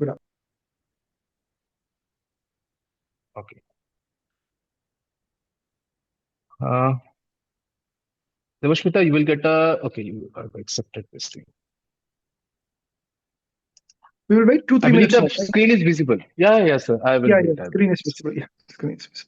Good. Okay. Devashmita, you will get a. Okay, you have accepted this thing. We will wait 2-3 I believe minutes. the More. screen is visible. Yeah, yes, sir. I will Yeah, wait. yeah. I will Screen is wait. visible. Yeah, screen is visible.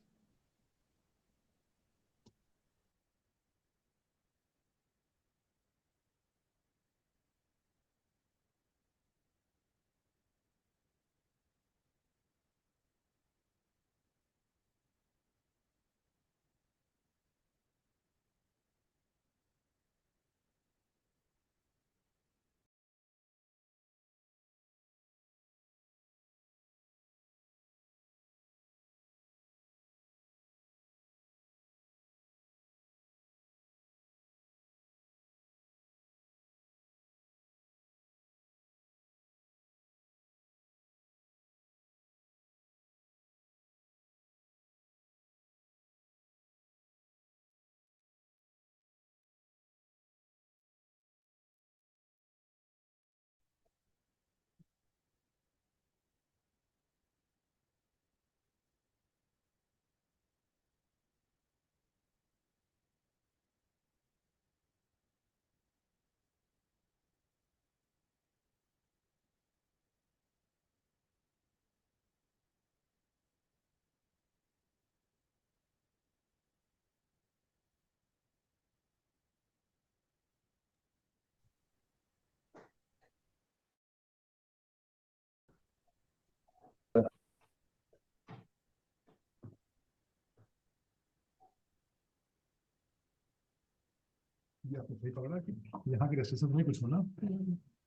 ये आपको सही पकड़ा कि यहाँ की restriction नहीं कुछ होना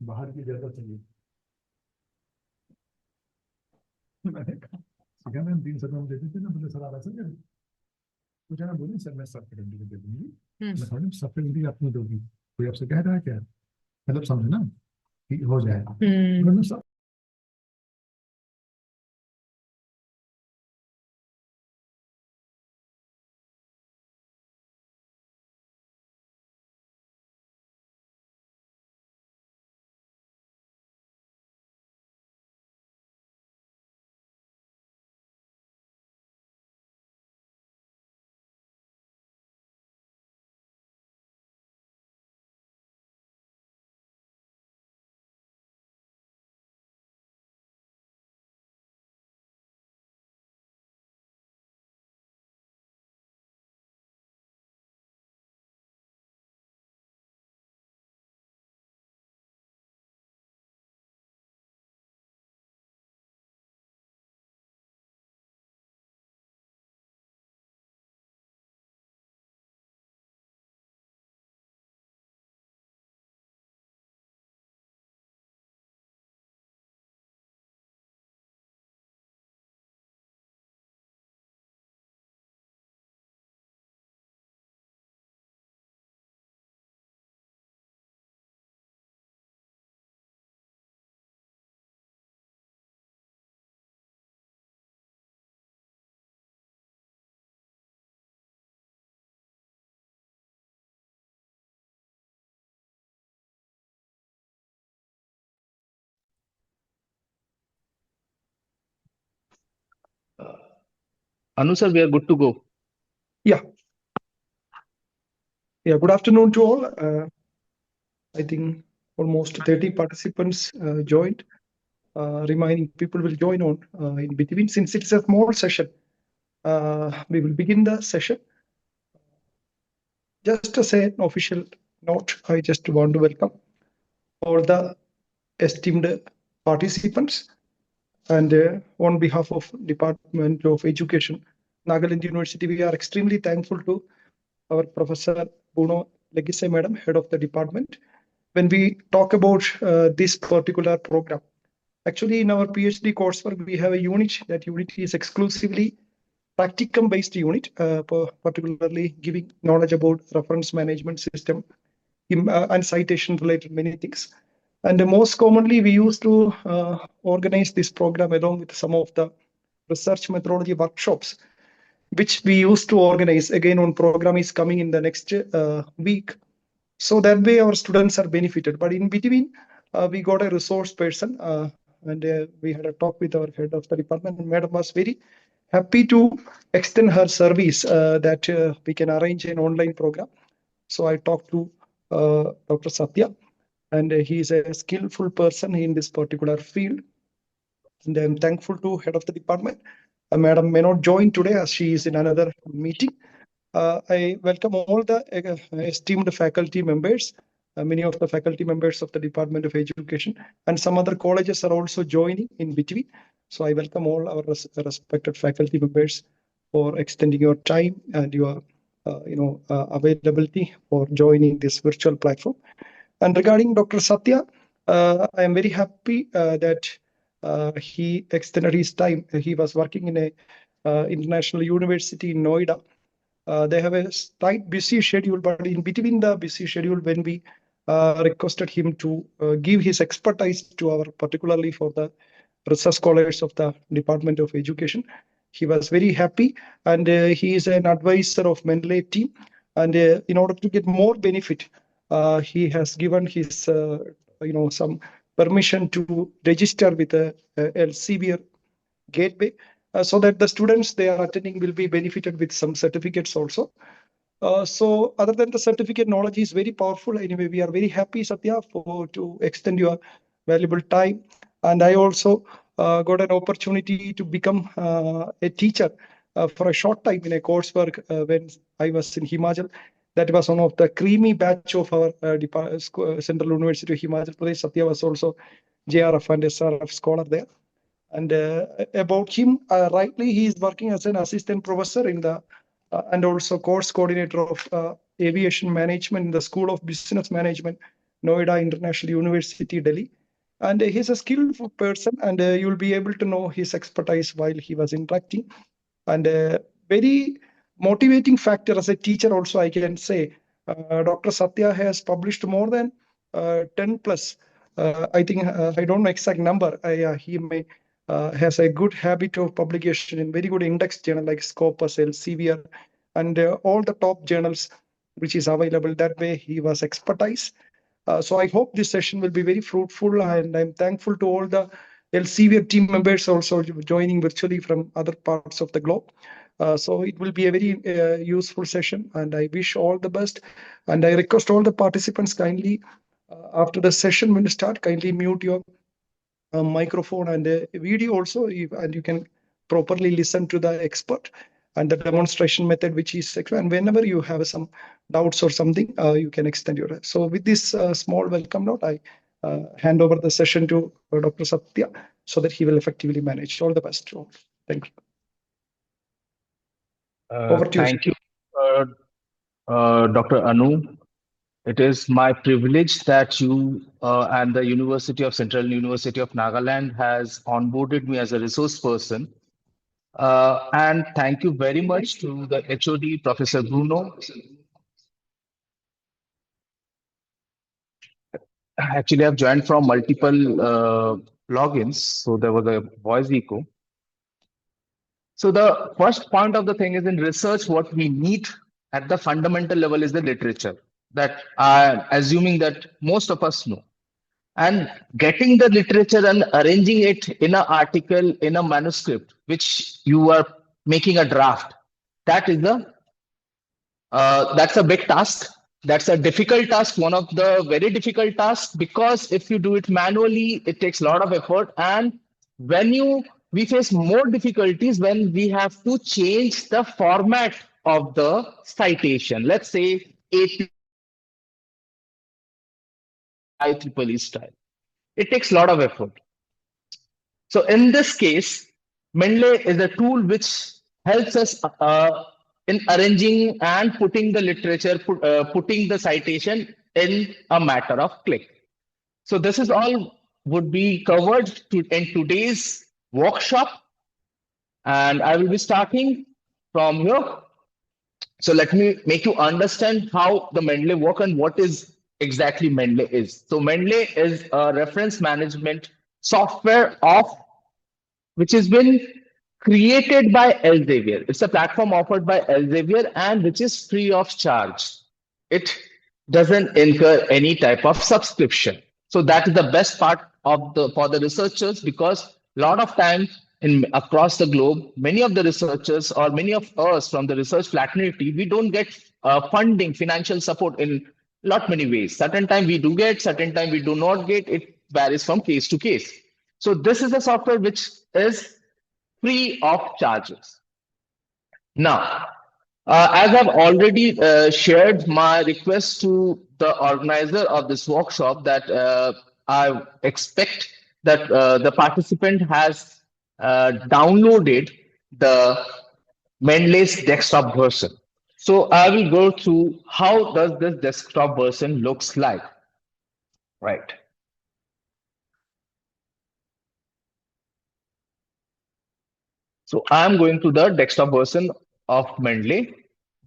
बाहर की ज्यादा चाहिए मैंने कहा मैम 3 सौ में देते थे ना बोले सर आ रहा सर कुछ ना बोली सर मैं सब गारंटी दे दूंगी मैं थोड़ी सब गारंटी आपको दूंगी कोई आपसे कह रहा है क्या मतलब समझे ना कि हो जाएगा मैंने सब Anu sir, we are good to go. Yeah. Yeah. Good afternoon to all. I think almost 30 participants joined. Remaining people will join on in between. Since it's a small session, we will begin the session. Just as an official note, I just want to welcome all the esteemed participants. And on behalf of Department of Education, Nagaland University, we are extremely thankful to our Professor Bruno Legise Madam, Head of the Department. When we talk about this particular program, actually in our PhD coursework, we have a unit. That unit is exclusively practicum-based unit, particularly giving knowledge about reference management system and citation-related many things. And most commonly, we used to organize this program along with some of the research methodology workshops, which we used to organize. Again, one program is coming in the next week. So that way our students are benefited. But in between, we got a resource person, and we had a talk with our head of the department. And Madam was very happy to extend her service that we can arrange an online program. So I talked to Dr. Satya, and he is a skillful person in this particular field. And I'm thankful to head of the department. Madam may not join today as she is in another meeting. I welcome all the esteemed faculty members. Many of the faculty members of the Department of Education and some other colleges are also joining in between. So I welcome all our respected faculty members for extending your time and your availability for joining this virtual platform. And regarding Dr. Satya, I am very happy that he extended his time. He was working in a international university in Noida. They have a tight, busy schedule, but in between the busy schedule, when we requested him to give his expertise to our, particularly for the research scholars of the Department of Education, he was very happy, and he is an advisor of Mendeley team. And in order to get more benefit, he has given his, some permission to register with a Elsevier gateway, so that the students they are attending will be benefited with some certificates also. So other than the certificate, knowledge is very powerful. Anyway, we are very happy, Satya, to extend your valuable time. And I also got an opportunity to become a teacher for a short time in a coursework when I was in Himachal. That was one of the creamy batch of our Central University of Himachal Pradesh. Satya was also JRF and SRF scholar there. And about him, rightly, he is working as an assistant professor in the and also course coordinator of aviation management in the School of Business Management, Noida International University, Delhi. And he's a skillful person, and you will be able to know his expertise while he was interacting. And very motivating factor as a teacher also, I can say, Dr. Satya has published more than 10 plus. I think, I don't know exact number. He may has a good habit of publication in very good index journal like Scopus, Elsevier, and all the top journals which is available. That way he was expertise. So I hope this session will be very fruitful, and I'm thankful to all the Elsevier team members also joining virtually from other parts of the globe. So it will be a very useful session, and I wish all the best. And I request all the participants kindly, after the session when you start, kindly mute your microphone and video also, and you can properly listen to the expert and the demonstration method, which is, and whenever you have some doubts or something, you can extend your. So with this small welcome note, I hand over the session to Dr. Satya so that he will effectively manage. All the best to all. Thank you. Over to you. Thank you, Dr. Anu. It is my privilege that you and the Central University of Nagaland has onboarded me as a resource person. And thank you very much to the HOD, Professor Bruno. Actually, I've joined from multiple logins, so there was a voice echo. So the first point of the thing is, in research, what we need at the fundamental level is the literature that I'm assuming that most of us know. And getting the literature and arranging it in an article, in a manuscript, which you are making a draft, that's a big task. That's a difficult task, one of the very difficult tasks, because if you do it manually, it takes a lot of effort. And we face more difficulties when we have to change the format of the citation. Let's say IEEE style. It takes a lot of effort. So in this case, Mendeley is a tool which helps us in arranging and putting the literature, putting the citation in a matter of click. So this is all would be covered in today's workshop. And I will be starting from here. So let me make you understand how the Mendeley work and what is exactly Mendeley is. So Mendeley is a reference management software which has been created by Elsevier. It's a platform offered by Elsevier and which is free of charge. It doesn't incur any type of subscription. So that is the best part for the researchers, because a lot of time in across the globe, many of the researchers or many of us from the research fraternity, we don't get funding, financial support in lot many ways. Certain time we do get, certain time we do not get. It varies from case to case. So this is a software which is free of charges. Now, as I've already shared my request to the organizer of this workshop, that I expect that the participant has downloaded the Mendeley's desktop version. So I will go through how does this desktop version looks like. Right. So I'm going to the desktop version of Mendeley.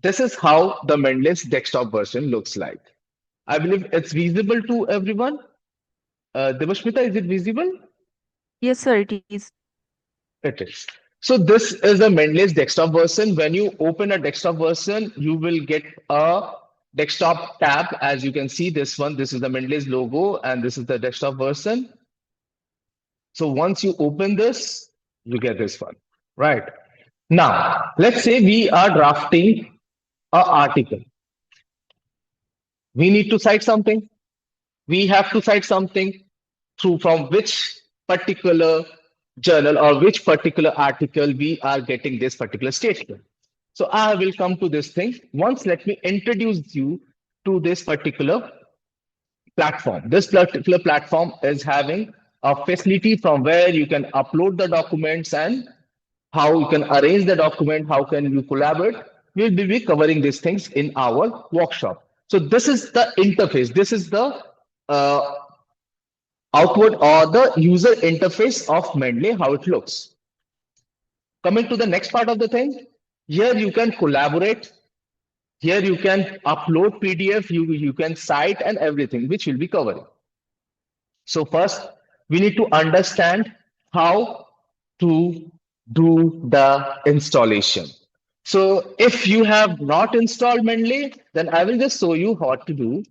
This is how the Mendeley's desktop version looks like. I believe it's visible to everyone. Devashmita, is it visible? Yes, sir, it is. It is. So this is a Mendeley's desktop version. When you open a desktop version, you will get a desktop tab. As you can see, this one, this is the Mendeley's logo, and this is the desktop version. So once you open this, you get this one, right? Now, let's say we are drafting an article. We need to cite something. We have to cite something from which particular journal or which particular article we are getting this particular statement. So I will come to this thing. Once let me introduce you to this particular platform. This particular platform is having a facility from where you can upload the documents and how you can arrange the document, how can you collaborate. We will be covering these things in our workshop. So this is the interface. This is the outward or the user interface of Mendeley, how it looks. Coming to the next part of the thing, here you can collaborate. Here you can upload PDF, you can cite and everything, which we'll be covering. So first, we need to understand how to do the installation. So if you have not installed Mendeley, then I will just show you what to do.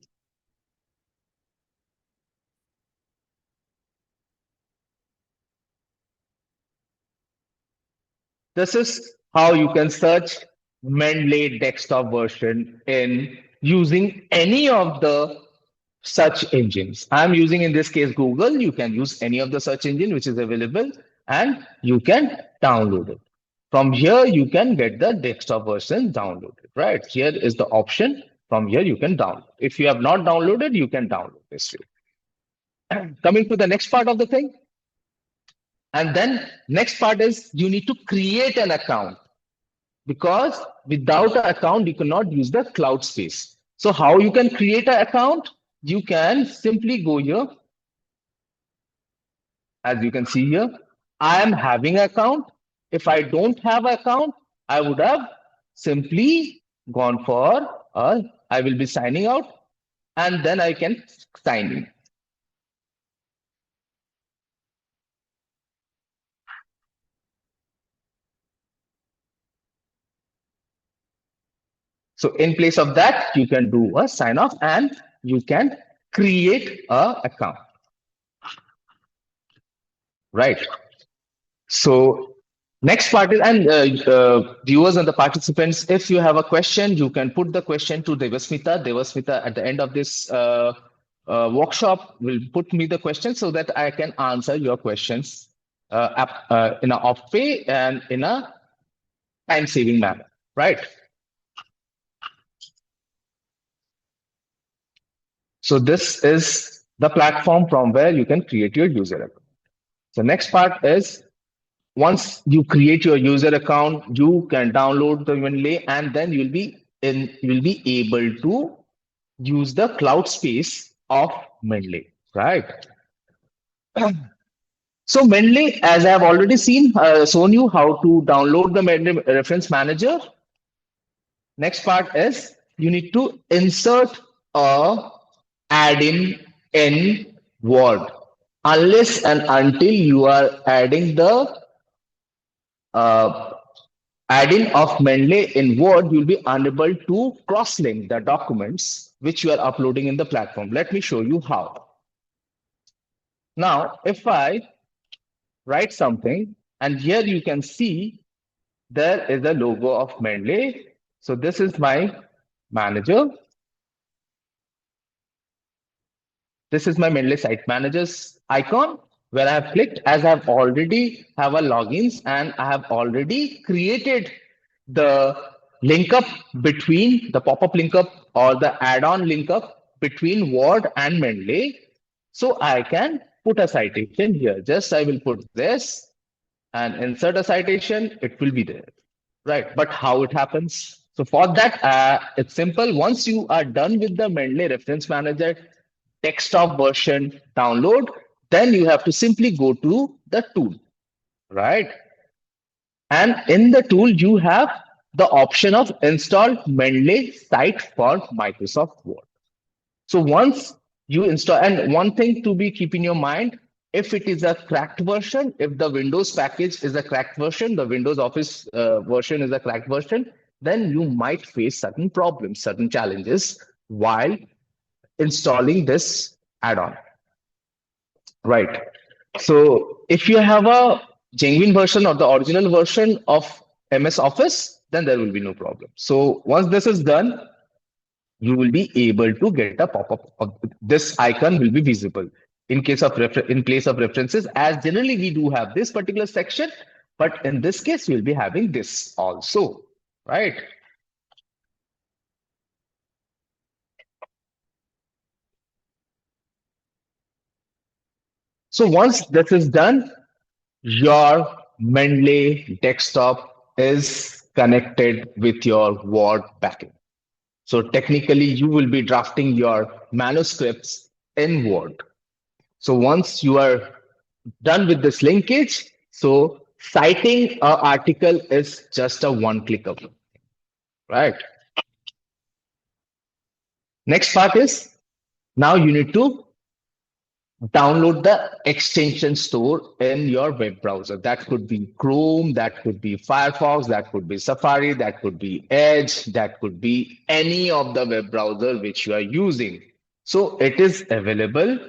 This is how you can search Mendeley desktop version in using any of the search engines. I'm using in this case Google. You can use any of the search engine which is available and you can download it. From here, you can get the desktop version downloaded, right? Here is the option. From here, you can download. If you have not downloaded, you can download this way. Coming to the next part of the thing. And then next part is you need to create an account, because without an account, you cannot use the cloud space. So how you can create an account? You can simply go here. As you can see here, I am having an account. If I don't have an account, I would have simply gone for I will be signing out and then I can sign in. So in place of that, you can do a sign off and you can create an account. Right. So next part is, and viewers and the participants, if you have a question, you can put the question to Devasmita. Devasmita at the end of this workshop will put me the question so that I can answer your questions in an off way and in a time-saving manner, right? So this is the platform from where you can create your user account. So next part is, once you create your user account, you can download the Mendeley and then you'll be able to use the cloud space of Mendeley, right? So Mendeley, as I have already shown you how to download the Mendeley reference manager. Next part is you need to insert a add-in in Word. Unless and until you are adding the add-in of Mendeley in Word, you'll be unable to cross-link the documents which you are uploading in the platform. Let me show you how. Now, if I write something, and here you can see there is a logo of Mendeley. So this is my manager. This is my Mendeley Site Manager's icon where I have clicked, as I have already have a logins and I have already created the link up between the pop-up link up or the add-on link up between Word and Mendeley. So I can put a citation here. Just I will put this and insert a citation. It will be there, right? But how it happens? So for that, it's simple. Once you are done with the Mendeley Reference Manager desktop version download, then you have to simply go to the tool, right? And in the tool, you have the option of install Mendeley site for Microsoft Word. So once you install, and one thing to be keep in your mind, if it is a cracked version, if the Windows package is a cracked version, the Windows Office version is a cracked version, then you might face certain problems, certain challenges while installing this add-on, right? So if you have a genuine version or the original version of MS Office, then there will be no problem. So once this is done, you will be able to get a pop-up of this icon will be visible in case of in place of references, as generally we do have this particular section, but in this case we'll be having this also, right? So once this is done, your Mendeley desktop is connected with your Word backend. So technically, you will be drafting your manuscripts in Word. So once you are done with this linkage, so citing an article is just a one-click away, right? Next part is now you need to download the extension store in your web browser. That could be Chrome, that could be Firefox, that could be Safari, that could be Edge, that could be any of the web browser which you are using. So it is available.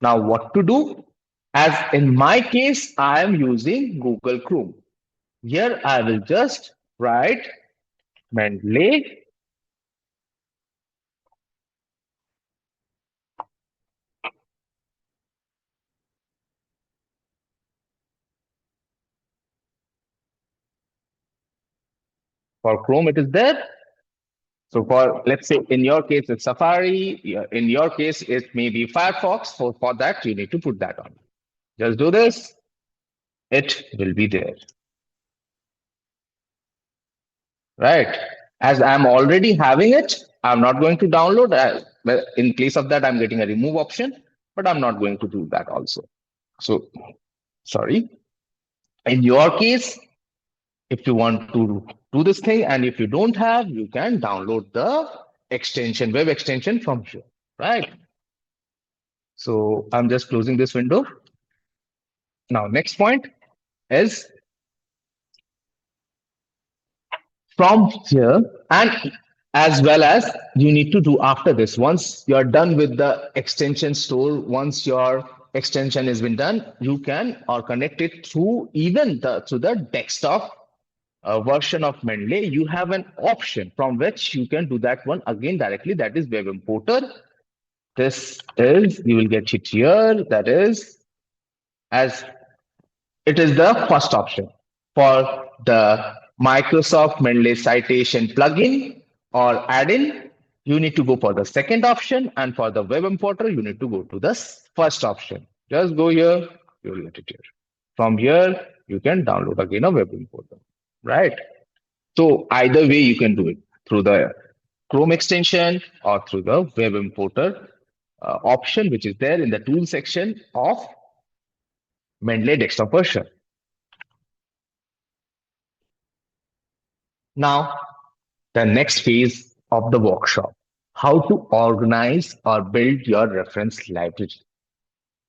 Now what to do? As in my case, I am using Google Chrome. Here I will just write Mendeley for Chrome, it is there. So for, let's say in your case, it's Safari. In your case, it may be Firefox. For that, you need to put that on. Just do this. It will be there. Right. As I'm already having it, I'm not going to download. In place of that, I'm getting a remove option, but I'm not going to do that also. So, sorry. In your case, if you want to do this thing, and if you don't have, you can download the extension, web extension from here, right? So I'm just closing this window. Now, next point is from here, and as well as you need to do after this. Once you're done with the extension store, once your extension has been done, you can or connect it through even to the desktop version of Mendeley. You have an option from which you can do that one again directly. That is Web Importer. This is, you will get it here. That is, as it is the first option for the Microsoft Mendeley citation plugin or add-in. You need to go for the second option, and for the Web Importer, you need to go to the first option. Just go here, you will get it here. From here, you can download again a Web Importer, right? So either way, you can do it through the Chrome extension or through the Web Importer option, which is there in the tool section of Mendeley desktop version. Now, the next phase of the workshop, how to organize or build your reference library.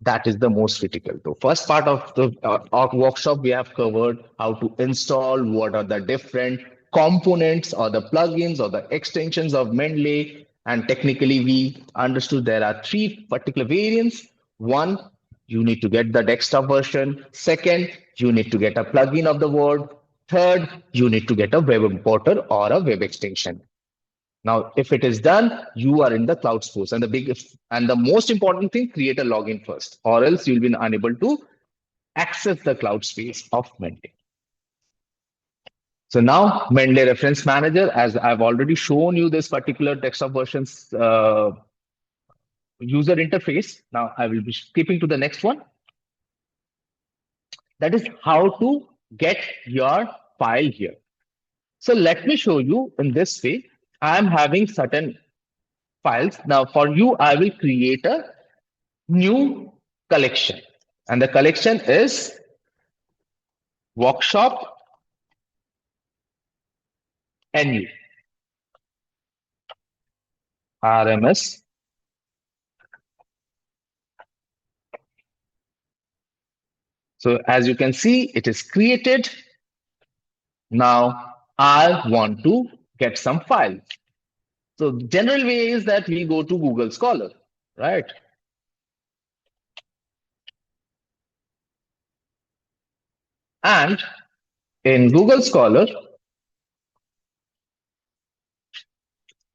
That is the most critical. The first part of the workshop, we have covered how to install, what are the different components or the plugins or the extensions of Mendeley. And technically, we understood there are three particular variants. One, you need to get the desktop version. Second, you need to get a plugin of the Word. Third, you need to get a web importer or a web extension. Now, if it is done, you are in the cloud space. And the most important thing, create a login first, or else you'll be unable to access the cloud space of Mendeley. So now Mendeley Reference Manager, as I've already shown you this particular desktop version's user interface. Now I will be skipping to the next one. That is how to get your file here. So let me show you in this way. I am having certain files. Now for you, I will create a new collection. And the collection is workshop NU RMS. So as you can see, it is created. Now I want to get some files. So the general way is that we go to Google Scholar, right? And in Google Scholar,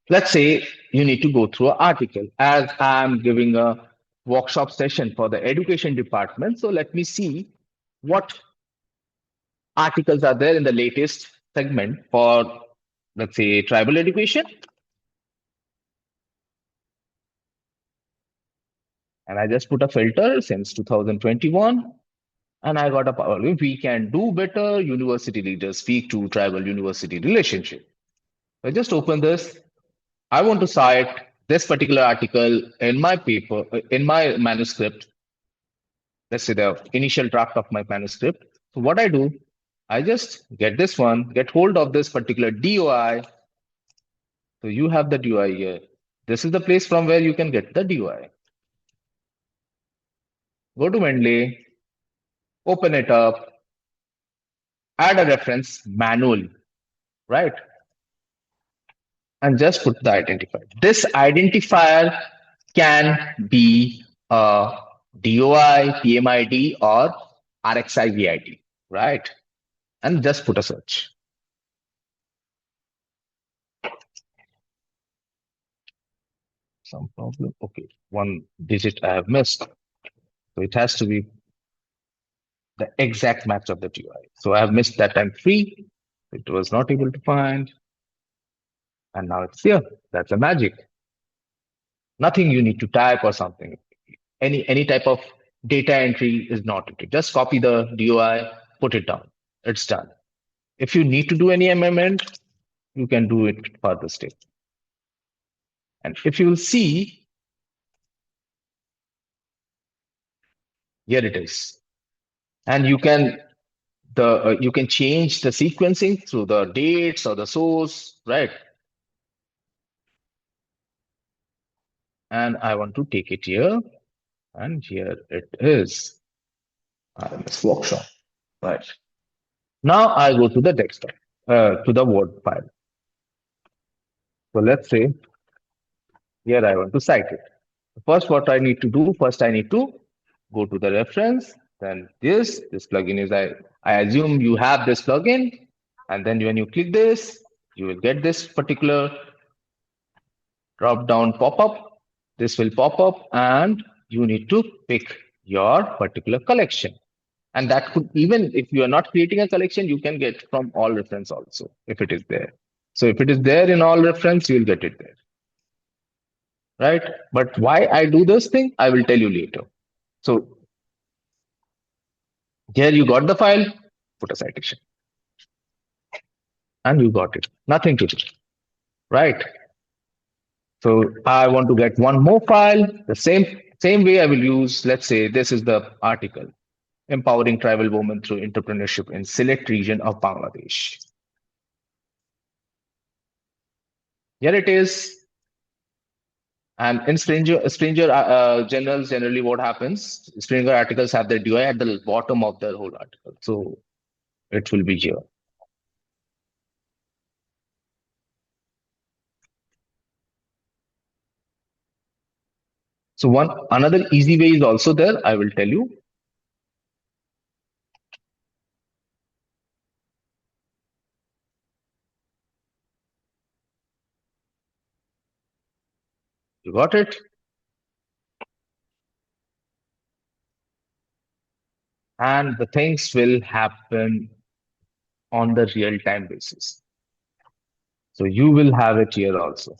let's say you need to go through an article. As I'm giving a workshop session for the education department, so let me see what articles are there in the latest segment for, let's say, tribal education. And I just put a filter since 2021. And I got a power. We can do better. University leaders speak to tribal university relationship. I just open this. I want to cite this particular article in my paper, in my manuscript. Let's say the initial draft of my manuscript. So what I do, I just get this one, get hold of this particular DOI. So you have the DOI here. This is the place from where you can get the DOI. Go to Mendeley, open it up, add a reference manually, right? And just put the identifier. This identifier can be a DOI, PMID, or RXIVID, right? And just put a search. Some problem. Okay, one digit I have missed. So it has to be the exact match of the DOI. So I have missed that time 3. It was not able to find. And now it's here. That's a magic. Nothing you need to type or something. Any type of data entry is not needed. Just copy the DOI, put it down. It's done. If you need to do any amendment, you can do it further step. And if you will see, here it is. And you can change the sequencing through the dates or the source, right? And I want to take it here, and here it is. RMS workshop, right? Now I go to the desktop, to the Word file. So let's say here I want to cite it. First, what I need to do, first I need to go to the reference. Then this plugin is, I assume you have this plugin. And then when you click this, you will get this particular drop down pop-up. This will pop up and you need to pick your particular collection. And that could, even if you are not creating a collection, you can get from all reference also, if it is there. So if it is there in all reference, you will get it there. Right? But why I do this thing, I will tell you later. So here you got the file, put a citation. And you got it. Nothing to do. Right? So I want to get one more file. The same way I will use, let's say this is the article, Empowering Tribal Women Through Entrepreneurship in Select Region of Bangladesh. Here it is. And in stranger journals, generally what happens, stranger articles have their DOI at the bottom of the whole article. So it will be here. So another easy way is also there. I will tell you. You got it? And the things will happen on the real-time basis. So you will have it here also.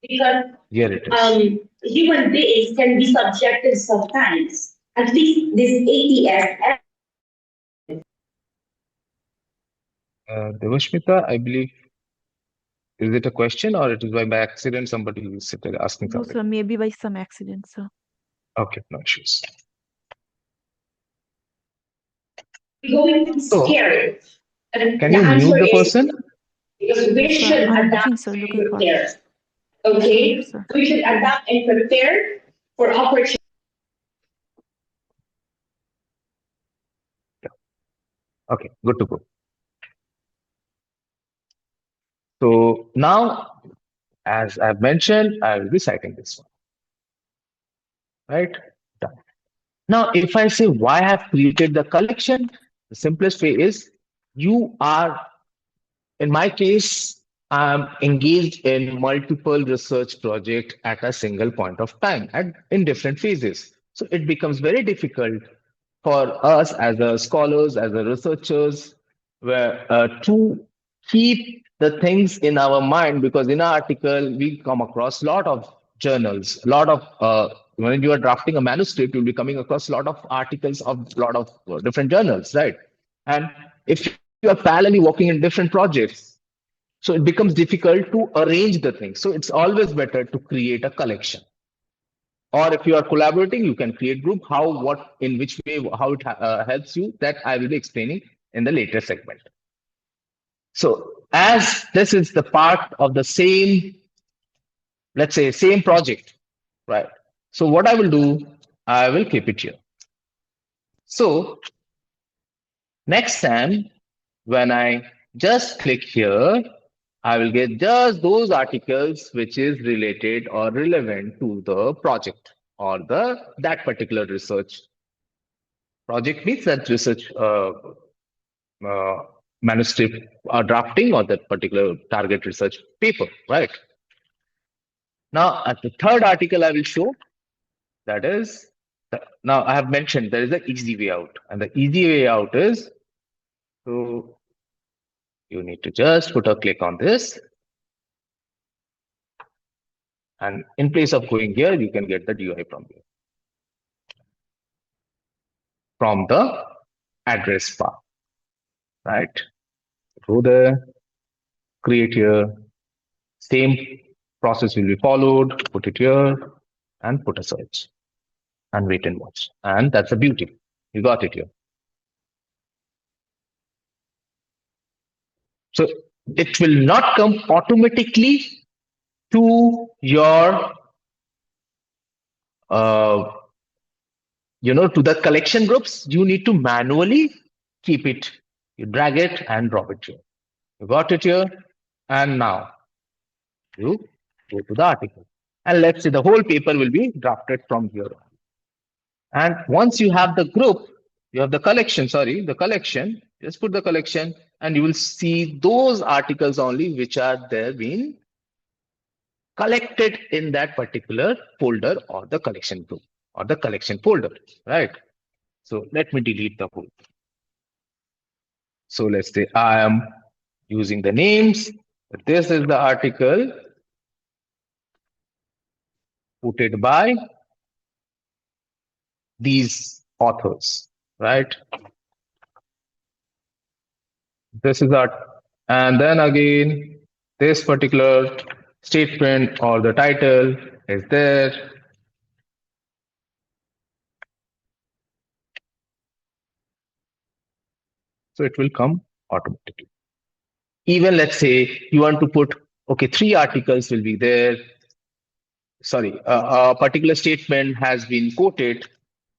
Because here it is. Human beings can be subjected sometimes. At least this ATS. Devashmita, I believe, is it a question or it is by accident somebody is asking No, something? sir, maybe by some accident, sir. Okay, no issues. Going to be So, scared. can you mute the person? Because we Yes, sir. should I'm adapt looking, sir, and looking for. prepare. Okay? Sure, sir. We should adapt and prepare for opportunity. Okay, good to go. So now, as I've mentioned, I will be citing this one. Right? Done. Now, if I say why I have created the collection, the simplest way is you are, in my case, I'm engaged in multiple research projects at a single point of time and in different phases. So it becomes very difficult for us as a scholars, as a researchers, to keep the things in our mind, because in our article we come across a lot of journals, a lot of when you are drafting a manuscript, you'll be coming across a lot of articles of a lot of different journals, right? And if you are parallelly working in different projects, so it becomes difficult to arrange the things. So it's always better to create a collection. Or if you are collaborating, you can create group. How, what, in which way, how it helps you, that I will be explaining in the later segment. So as this is the part of the same, let's say, same project, right? So what I will do, I will keep it here. So next time, when I just click here, I will get just those articles which is related or relevant to the project or that particular research. Project means that research manuscript drafting or that particular target research paper, right? Now, at the third article I will show, that is, now I have mentioned there is an easy way out, and the easy way out is, so you need to just put a click on this, and in place of going here, you can get the DOI from here, from the address bar, right? Go there, create here, same process will be followed, put it here, and put a search, and wait and watch. And that's the beauty. You got it here. So it will not come automatically to your, to the collection groups. You need to manually keep it. You drag it and drop it here. You got it here. And now you go to the article. And let's say the whole paper will be drafted from here on. And once you have the group, you have the collection, just put the collection, and you will see those articles only which are there being collected in that particular folder or the collection group or the collection folder, right? So let me delete the whole. So let's say I am using the names. This is the article put it by these authors, right? This is our, and then again, this particular statement or the title is there. So it will come automatically. Even let's say you want to put, okay, 3 articles will be there. Sorry, a particular statement has been quoted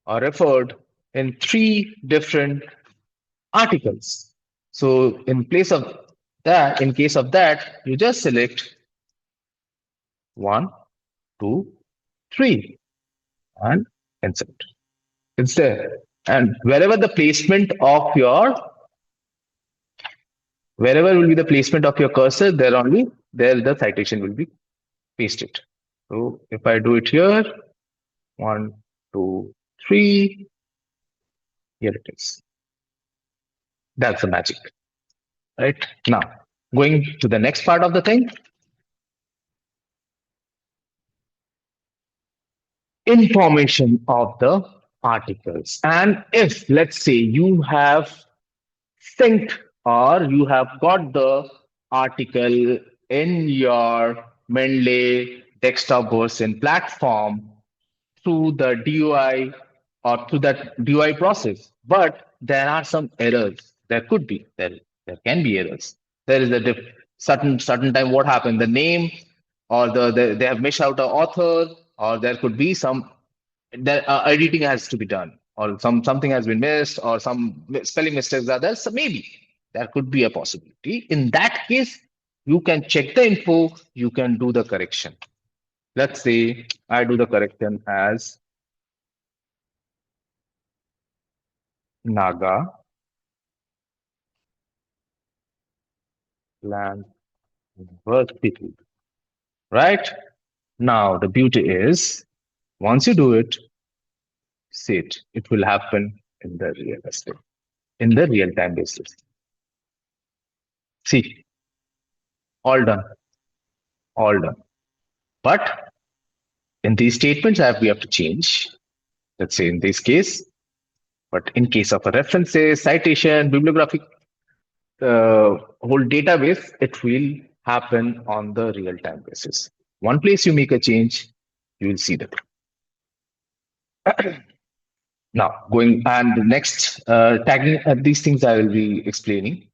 or referred in 3 different articles. So in place of that, in case of that, you just select 1, 2, 3, and insert. It's there. And wherever will be the placement of your cursor, there the citation will be pasted. So if I do it here, 1, 2, 3, here it is. That's the magic. Right? Now, going to the next part of the thing. Information of the articles. And if, let's say, you have synced or you have got the article in your Mendeley desktop version platform through the DUI or through that DUI process, but there are some errors. There can be errors. There is a certain time. What happened? The name, or they have missed out an author, or there could be some editing has to be done, or something has been missed, or some spelling mistakes are there. So maybe there could be a possibility. In that case, you can check the info. You can do the correction. Let's say I do the correction as Nagaland University. Right? Now, the beauty is, once you do it, see it will happen in the real-time basis. See, all done. But in these statements, we have to change. Let's say in this case, but in case of a references, citation, bibliographic, whole database, it will happen on the real-time basis. One place you make a change, you will see that. Now, going and the next tagging these things I will be explaining.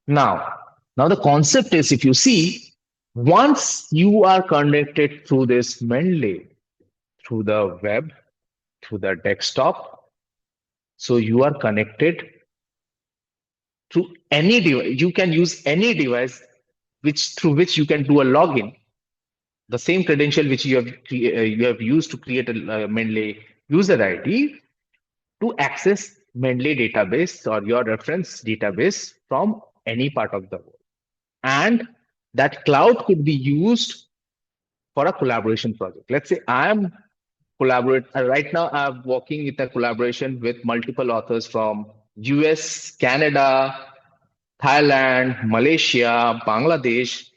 Now the concept is, if you see, once you are connected through this Mendeley, through the web, through the desktop, so you are connected to any device. You can use any device through which you can do a login. The same credential which you have used to create a Mendeley user ID to access Mendeley database or your reference database from any part of the world. And that cloud could be used for a collaboration project. Let's say I'm right now I'm working with a collaboration with multiple authors from US, Canada, Thailand, Malaysia, Bangladesh,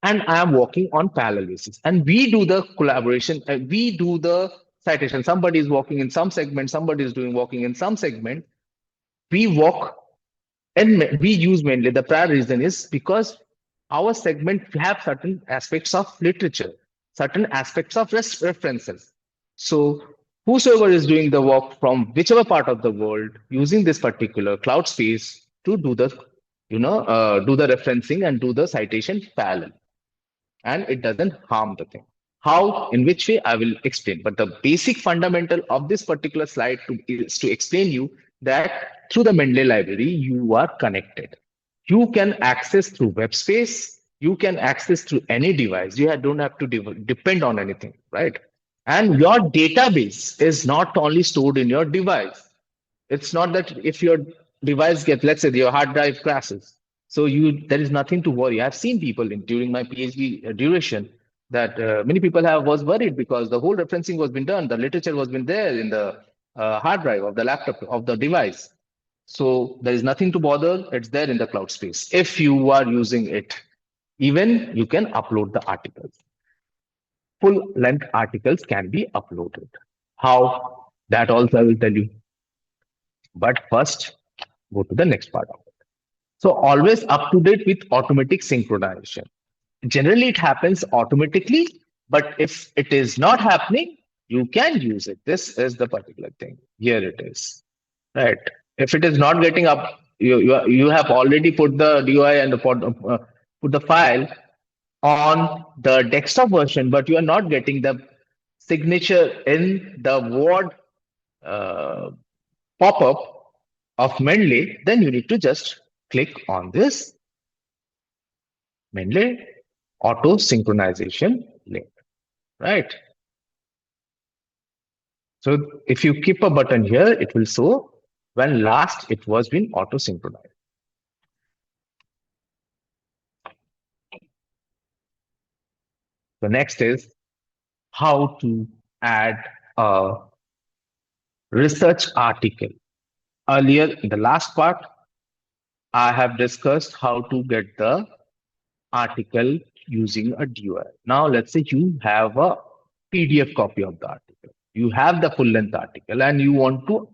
and I am working on parallel basis. And we do the collaboration, we do the citation. Somebody is working in some segment, somebody is working in some segment. We work and we use Mendeley. The prior reason is because our segment have certain aspects of literature, certain aspects of references. So whosoever is doing the work from whichever part of the world using this particular cloud space to do the do the referencing and do the citation parallel, and it doesn't harm the thing. How, in which way, I will explain. But the basic fundamental of this particular slide is to explain you that through the Mendeley library, you are connected. You can access through web space. You can access through any device. You don't have to depend on anything, right? And your database is not only stored in your device. It's not that if your device gets, let's say your hard drive crashes, so there is nothing to worry. I've seen people during my PhD duration that many people was worried because the whole referencing was been done. The literature was been there in the hard drive of the laptop of the device. So there is nothing to bother. It's there in the cloud space. If you are using it, even you can upload the articles. Full length articles can be uploaded. How? That also I will tell you. But first, go to the next part of it. So always up to date with automatic synchronization. Generally, it happens automatically, but if it is not happening, you can use it. This is the particular thing. Here it is, right? If it is not getting up, you have already put the DOI and put the file on the desktop version, but you are not getting the signature in the Word pop-up of Mendeley, then you need to just click on this Mendeley auto synchronization link, right? So if you keep a button here, it will show when last it was being auto synchronized. The next is how to add a research article. Earlier in the last part, I have discussed how to get the article using a DOI. Now, let's say you have a PDF copy of the article. You have the full length article and you want to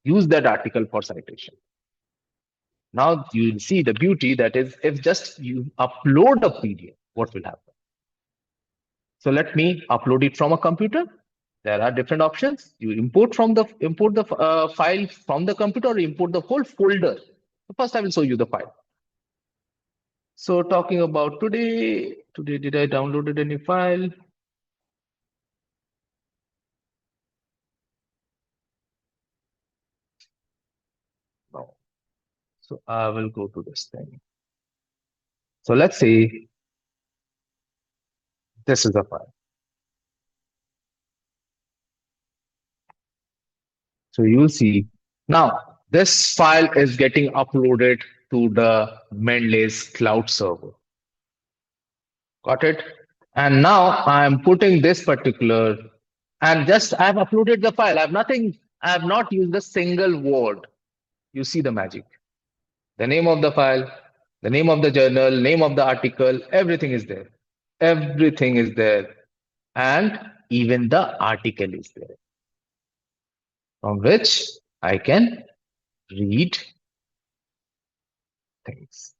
use that article for citation. Now you will see the beauty that is if just you upload a PDF, what will happen? So let me upload it from a computer. There are different options. You import the file from the computer or import the whole folder. First, I will show you the file. So talking about today did I downloaded any file? No. So I will go to this thing. So let's say this is the file. So you'll see now this file is getting uploaded to the Mendeley's cloud server. Got it? And now I'm putting this particular and just I've uploaded the file. I have not used a single word. You see the magic. The name of the file, the name of the journal, name of the article, everything is there. Everything is there. And even the article is there. From which I can read things.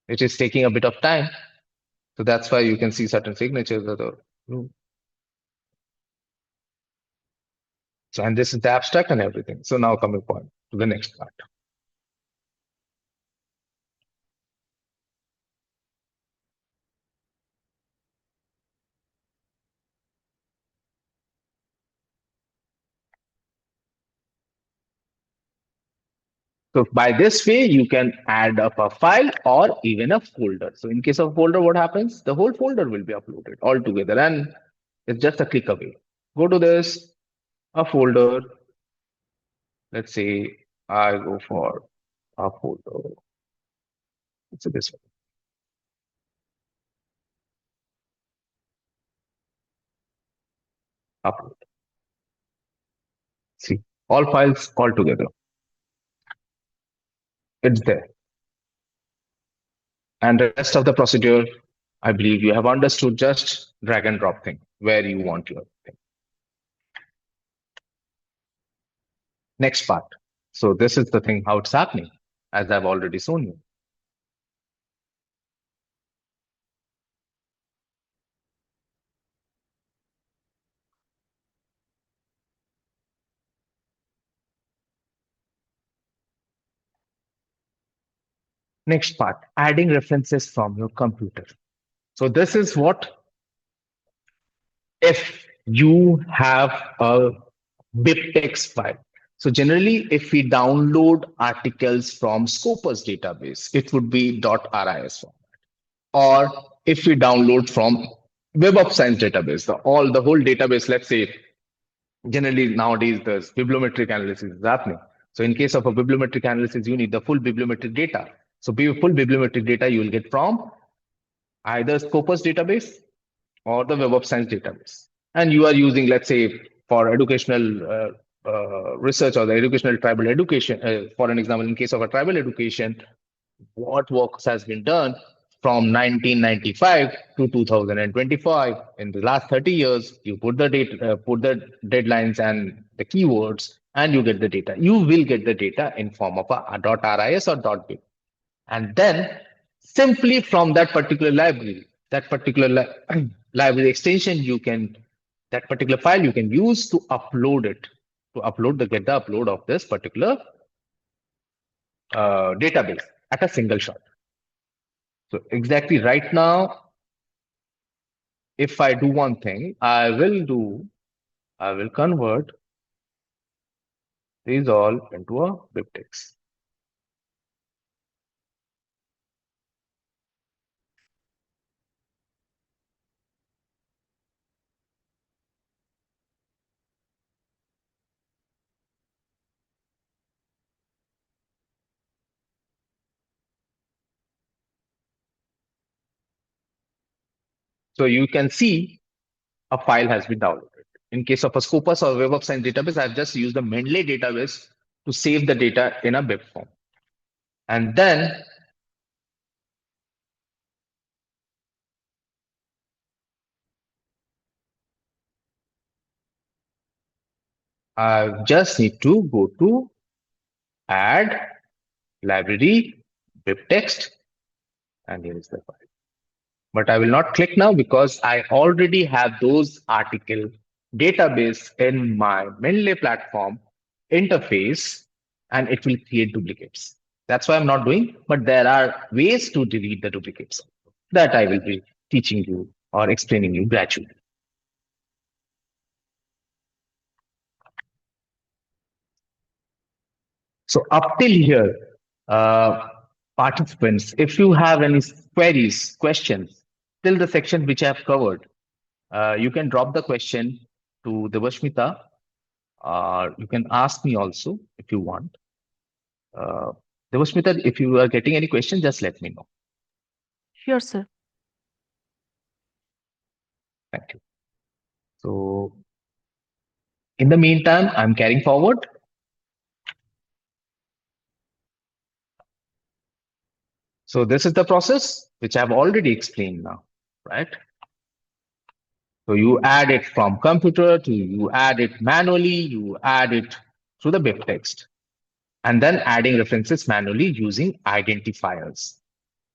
It is taking a bit of time. So that's why you can see certain signatures. So, and this is the abstract and everything. So now coming point to the next part. So by this way, you can add up a file or even a folder. So in case of folder, what happens? The whole folder will be uploaded all together and it's just a click away. Go to this, a folder. Let's say I go for a folder. It's this one. Upload. See, all files all together. It's there. And the rest of the procedure, I believe you have understood, just drag and drop thing where you want your thing. Next part. So this is the thing, how it's happening, as I've already shown you. Next part, adding references from your computer. So this is what if you have a BibTeX file. So generally, if we download articles from Scopus database, it would be .ris format. Or if we download from Web of Science database, the whole database, let's say, generally nowadays the bibliometric analysis is happening. So in case of a bibliometric analysis, you need the full bibliometric data. So full bibliometric data you will get from either Scopus database or the Web of Science database. And you are using, let's say, for educational research or the educational tribal education, for an example, in case of a tribal education, what work has been done from 1995 to 2025 in the last 30 years, you put the data, put the deadlines and the keywords, and you get the data. You will get the data in form of a .ris or .bib. And then simply from that particular library, that particular library extension, that particular file you can use to upload it, get the upload of this particular database at a single shot. So exactly right now, if I do one thing, I will convert these all into a BibTeX. So you can see a file has been downloaded. In case of a Scopus or Web of Science database, I've just used the Mendeley database to save the data in a BIP form. And then I just need to go to add library BIP text, and here is the file. But I will not click now because I already have those article database in my Mendeley platform interface, and it will create duplicates. That's why I'm not doing, but there are ways to delete the duplicates that I will be teaching you or explaining you gradually. So up till here, participants, if you have any queries, questions, till the section which I have covered, you can drop the question to Devashmita, or you can ask me also if you want. Devashmita, if you are getting any question, just let me know. Sure, sir. Thank you. So in the meantime, I'm carrying forward. So this is the process which I've already explained now, right? So you add it from computer to you add it manually, you add it through the BIP text, and then adding references manually using identifiers.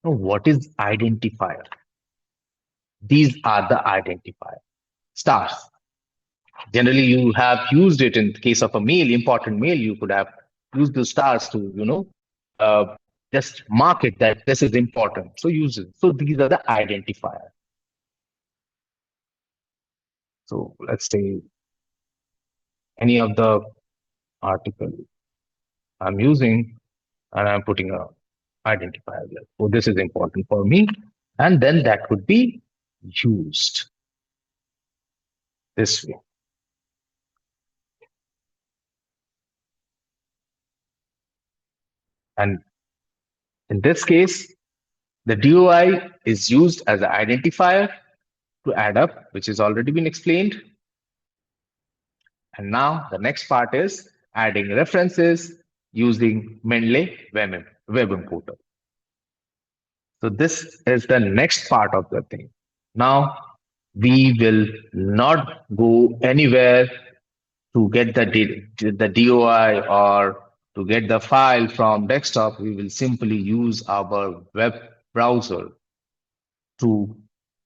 Now, what is identifier? These are the identifier stars. Generally, you have used it in the case of a mail, important mail, you could have used the stars to, just mark it that this is important. So use it. So these are the identifier. So let's say any of the article I'm using, and I'm putting a identifier there. So this is important for me. And then that would be used this way. And in this case, the DOI is used as an identifier to add up, which has already been explained. And now the next part is adding references using Mendeley Web Importer. So this is the next part of the thing. Now we will not go anywhere to get the DOI or to get the file from desktop. We will simply use our web browser to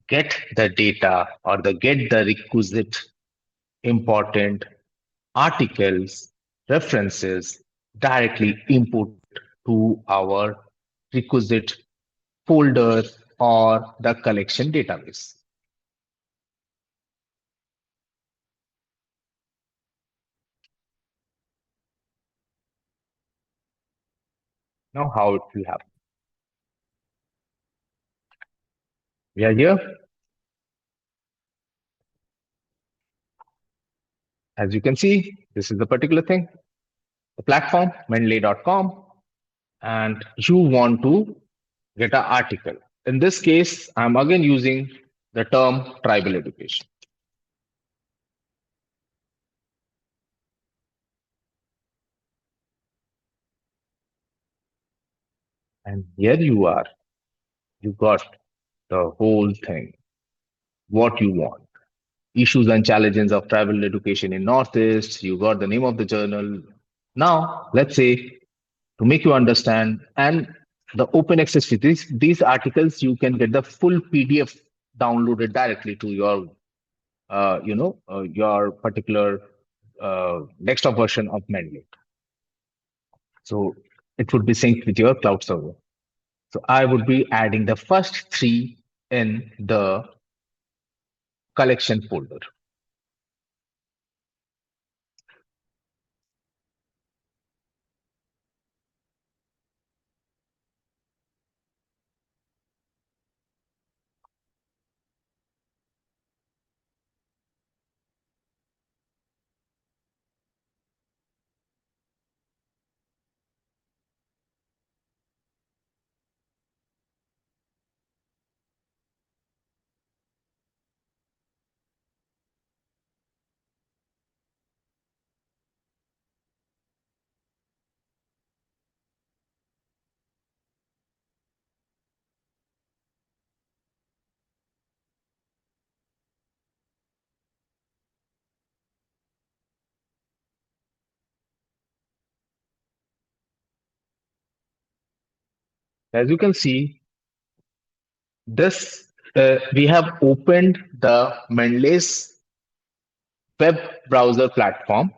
get the data or get the requisite important articles, references directly input to our requisite folder or the collection database. Now, how it will happen? We are here. As you can see, this is the particular thing, the platform, mendeley.com, and you want to get an article. In this case, I'm again using the term tribal education. And here you are. You got the whole thing, what you want. Issues and challenges of tribal education in Northeast. You got the name of the journal. Now, let's say to make you understand, and the open access fee, these articles, you can get the full PDF downloaded directly to your, your particular desktop version of Mendeley. So it would be synced with your cloud server. So I would be adding the first three in the collection folder. As you can see, this we have opened the Mendeley's web browser platform.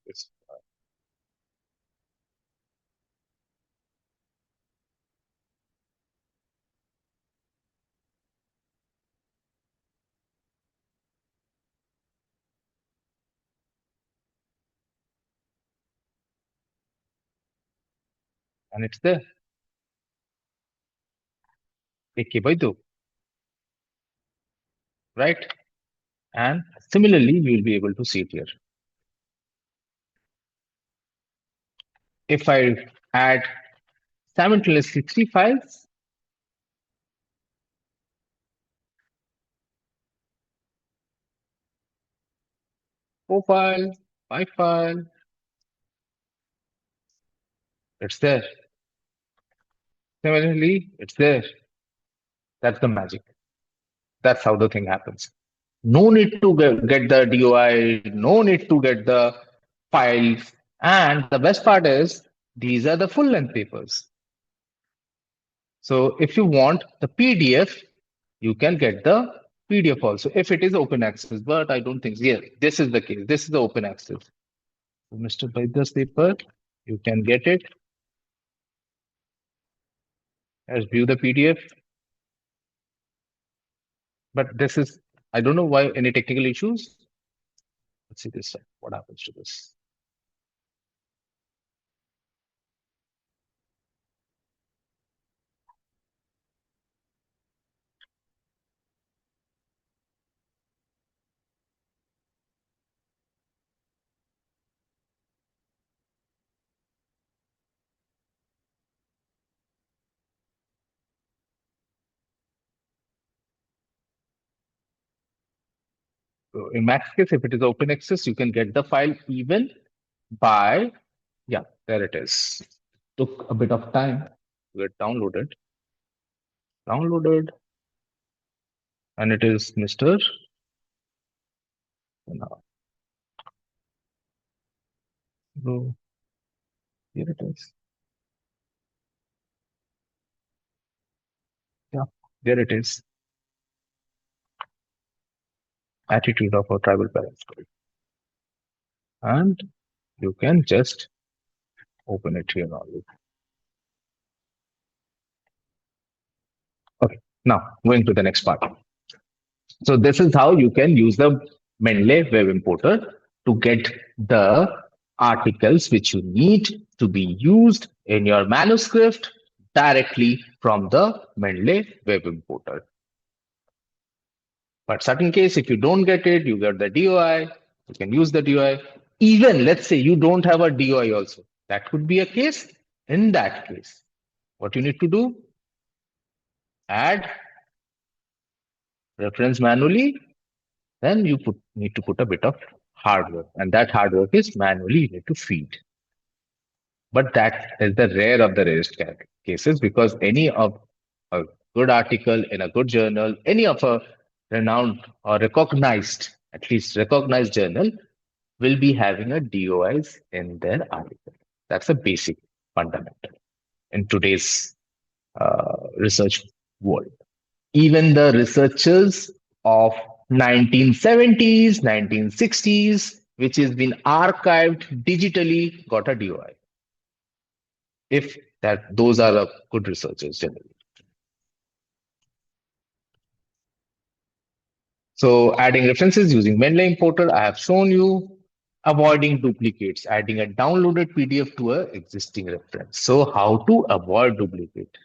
Yes. And it's there. Okay, by two. Right? And similarly, you will be able to see it here. If I add simultaneously 3 files, four file, 5 file, it's there. Similarly, it's there. That's the magic. That's how the thing happens. No need to get the DOI, no need to get the files. And the best part is, these are the full length papers. So if you want the PDF, you can get the PDF also if it is open access, but I don't think so. Yeah, this is the case. This is the open access. So Mr. Baida's paper, you can get it. Let's view the PDF. But this is, I don't know why any technical issues. Let's see this side. What happens to this? So in Max case, if it is open access, you can get the file even by, yeah, there it is. Took a bit of time to get downloaded. Downloaded, and it is Mr. So here it is. Yeah, there it is. Attitude of our tribal parents. And you can just open it here only. Okay, now going to the next part. So this is how you can use the Mendeley web importer to get the articles which you need to be used in your manuscript directly from the Mendeley web importer. But certain case, if you don't get it, you get the DOI, you can use the DOI. Even let's say you don't have a DOI also. That could be a case. In that case, what you need to do? Add reference manually. Then you need to put a bit of hard work. And that hard work is manually you need to feed. But that is the rare of the rarest cases, because any of a good article in a good journal, any of a renowned or recognized, at least recognized journal, will be having a DOIs in their article. That's a basic fundamental in today's research world. Even the researchers of 1970s, 1960s, which has been archived digitally, got a DOI. If that those are good researchers generally. So adding references using Mendeley importer, I have shown you. Avoiding duplicates, adding a downloaded PDF to a existing reference. So how to avoid duplicate?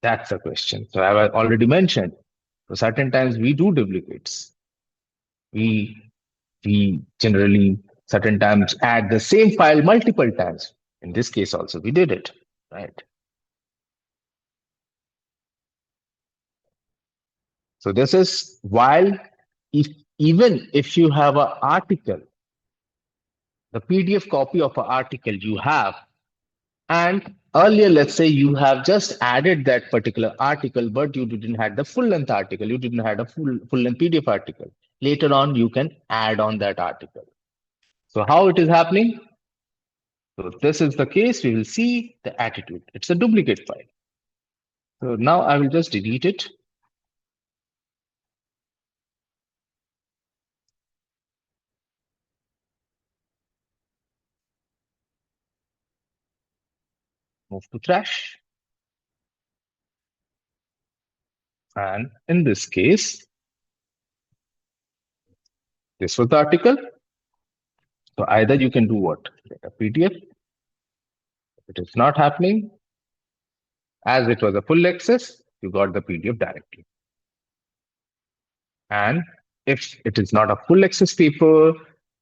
That's the question. So I've already mentioned. So certain times we do duplicates. We generally certain times add the same file multiple times. In this case also we did it, right? So this is while even if you have an article, the PDF copy of an article you have, and earlier, let's say you have just added that particular article, but you didn't have the full length article. You didn't have a full length PDF article. Later on, you can add on that article. So how it is happening? So if this is the case, we will see the attitude. It's a duplicate file. So now I will just delete it. Move to trash. And in this case, this was the article. So either you can do what? Get a PDF. If it is not happening, as it was a full access, you got the PDF directly. And if it is not a full access paper,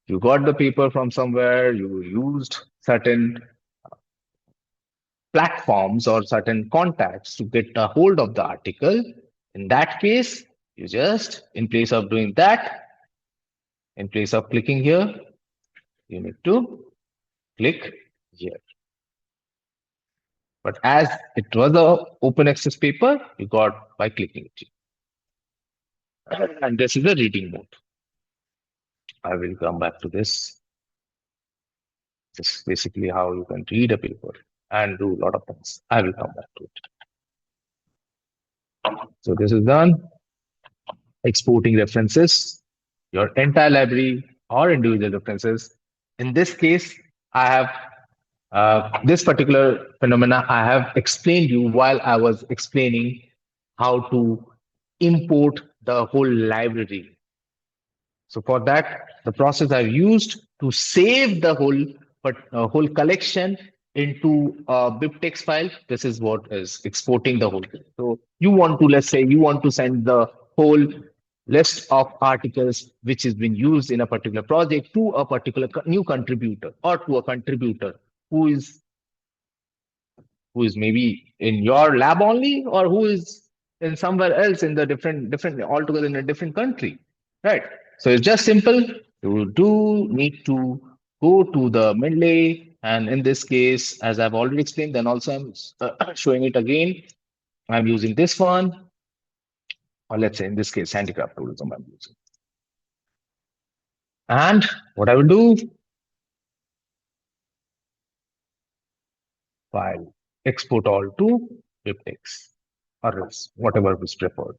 you got the paper from somewhere, you used certain platforms or certain contacts to get a hold of the article. In that case, you just, in place of doing that, in place of clicking here, you need to click here. But as it was a open access paper, you got by clicking it. And this is the reading mode. I will come back to this. This is basically how you can read a paper and do a lot of things. I will come back to it. So this is done. Exporting references, your entire library or individual references. In this case, I have this particular phenomena I have explained you while I was explaining how to import the whole library. So for that, the process I've used to save the whole collection into a BibTeX file. This is what is exporting the whole thing. So you want to, let's say you want to send the whole list of articles which has been used in a particular project to a particular new contributor or to a contributor who is maybe in your lab only or who is in somewhere else in the different altogether in a different country, right? So it's just simple. You do need to go to the Mendeley, and in this case, as I've already explained, then also I'm showing it again. I'm using this one, or let's say in this case, handicraft tourism I'm using. And what I will do, file, export all to BibTeX, or else whatever is preferred.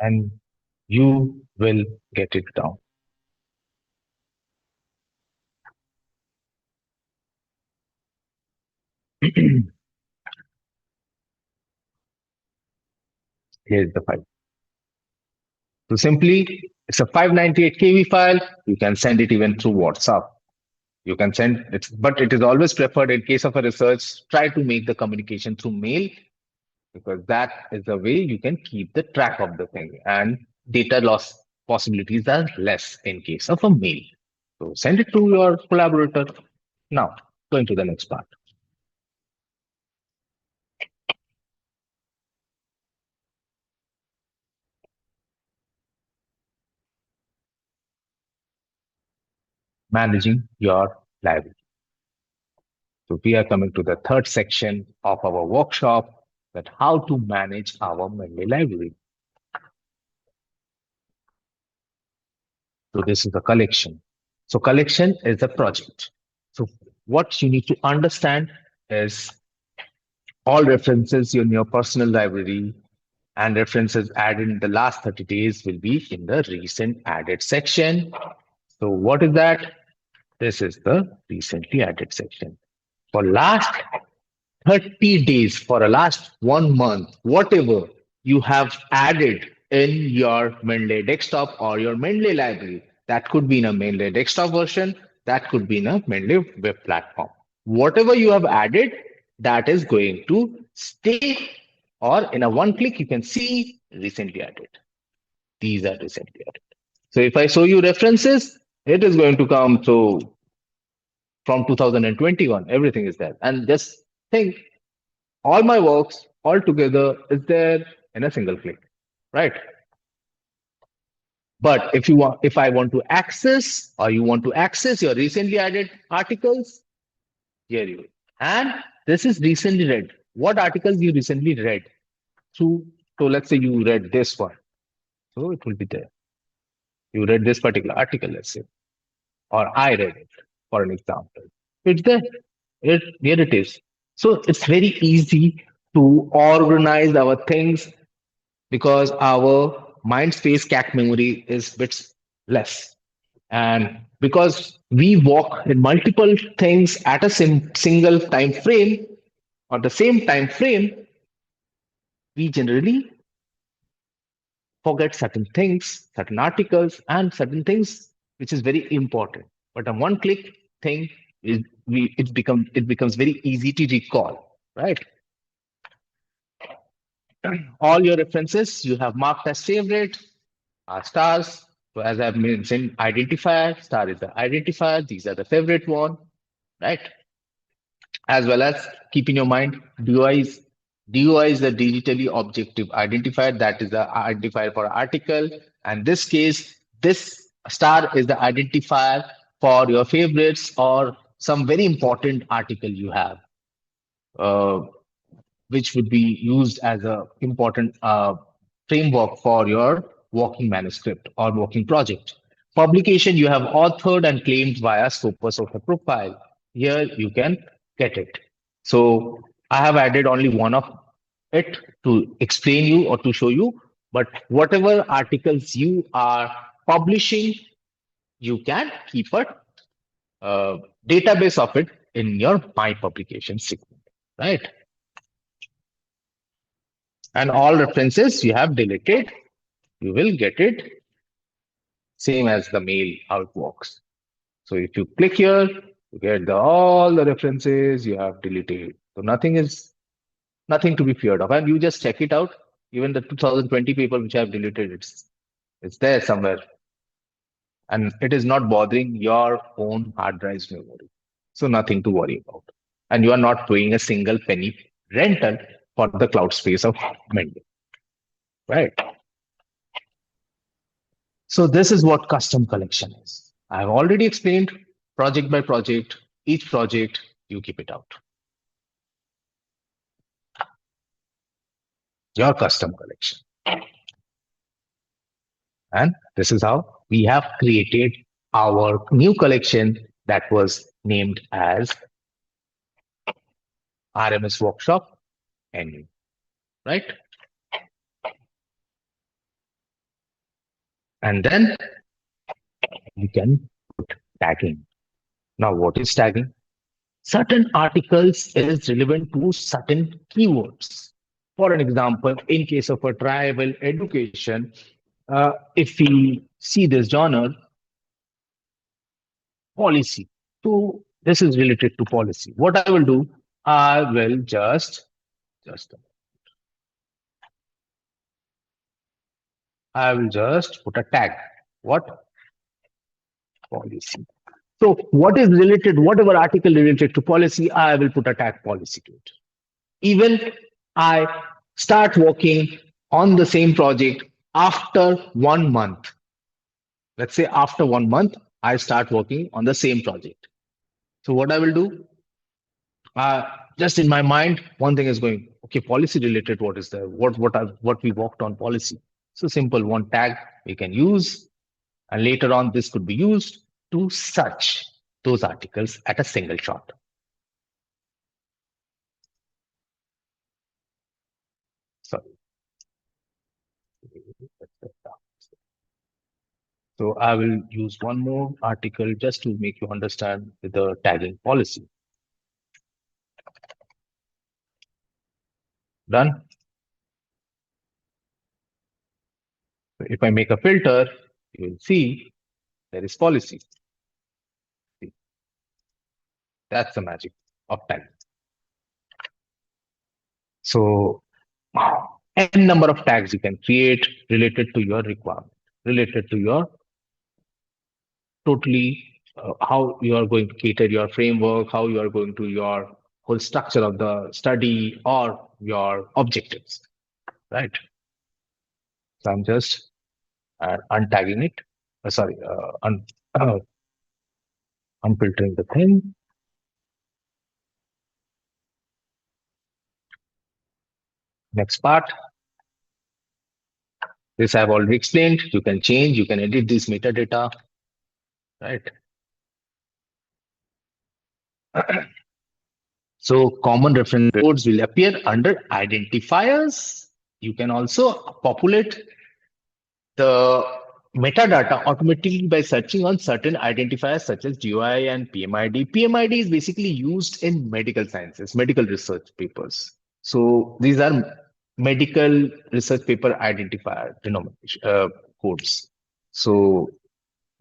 And you will get it down. Here's the file. So simply, it's a 598 KB file. You can send it even through WhatsApp. You can send it, but it is always preferred in case of a research, try to make the communication through mail, because that is the way you can keep the track of the thing, and data loss possibilities are less in case of a mail. So send it to your collaborator. Now, going to the next part. Managing your library. So we are coming to the third section of our workshop, that how to manage our Mendeley library. So this is the collection. So collection is a project. So what you need to understand is all references in your personal library and references added in the last 30 days will be in the recent added section. So what is that? This is the recently added section. For last 30 days, for a last 1 month, whatever you have added in your Mendeley desktop or your Mendeley library, that could be in a Mendeley desktop version, that could be in a Mendeley web platform. Whatever you have added, that is going to stay, or in a one click, you can see recently added. These are recently added. So if I show you references, it is going to come to from 2021, everything is there. And just think, all my works all together is there in a single click, right? But if I want to access, or you want to access your recently added articles, here you go. And this is recently read. What articles you recently read? So let's say you read this one. So it will be there. You read this particular article, let's say, or I read it, for an example. It's there. Here it is. So it's very easy to organize our things because our mind space CAC memory is bits less. And because we work in multiple things at a single time frame or the same time frame, we generally forget certain things, certain articles, and certain things which is very important. But a one-click thing it becomes very easy to recall, right? All your references you have marked as favorite are stars. So as I've mentioned, identifier, star is the identifier. These are the favorite one, right? As well as keep in your mind, DOI is the digitally objective identifier. That is the identifier for article. And this case, this star is the identifier for your favorites or some very important article you have, which would be used as a important framework for your working manuscript or working project. Publication you have authored and claimed via Scopus of a profile. Here you can get it. So I have added only one of it to explain you or to show you, but whatever articles you are publishing, you can keep a database of it in your My Publication segment, right? And all references you have deleted, you will get it same as the mail, how it works. So if you click here, you get all the references you have deleted. So nothing to be feared of. And you just check it out. Even the 2020 paper which I have deleted, it's there somewhere. And it is not bothering your own hard drive's memory. So nothing to worry about. And you are not paying a single penny rental for the cloud space of Mendeley, right? So this is what custom collection is. I've already explained project by project, each project, you keep it out. Your custom collection. And this is how we have created our new collection that was named as RMS Workshop NU, right? And then you can put tagging. Now, what is tagging? Certain articles is relevant to certain keywords. For an example, in case of a tribal education, if we see this genre, policy. So this is related to policy. What I will do, I will just put a tag. What? Policy. So what is related, whatever article related to policy, I will put a tag policy to it. Even I start working on the same project after 1 month. Let's say after 1 month, I start working on the same project. So what I will do, just in my mind, one thing is going, okay, policy related, what is there? What we worked on policy. So simple one tag we can use. And later on, this could be used to search those articles at a single shot. So I will use one more article just to make you understand the tagging policy. Done. So if I make a filter, you will see there is policy. See, that's the magic of tagging. So n number of tags you can create related to your requirement, related to your totally how you are going to cater your framework, how you are going to your whole structure of the study or your objectives, right? So I'm just untagging it. Unfiltering the thing. Next part. This I've already explained. You can change, you can edit this metadata, right? So common reference codes will appear under identifiers. You can also populate the metadata automatically by searching on certain identifiers such as GUI and PMID. PMID is basically used in medical sciences, medical research papers. So these are medical research paper identifier denomination codes. So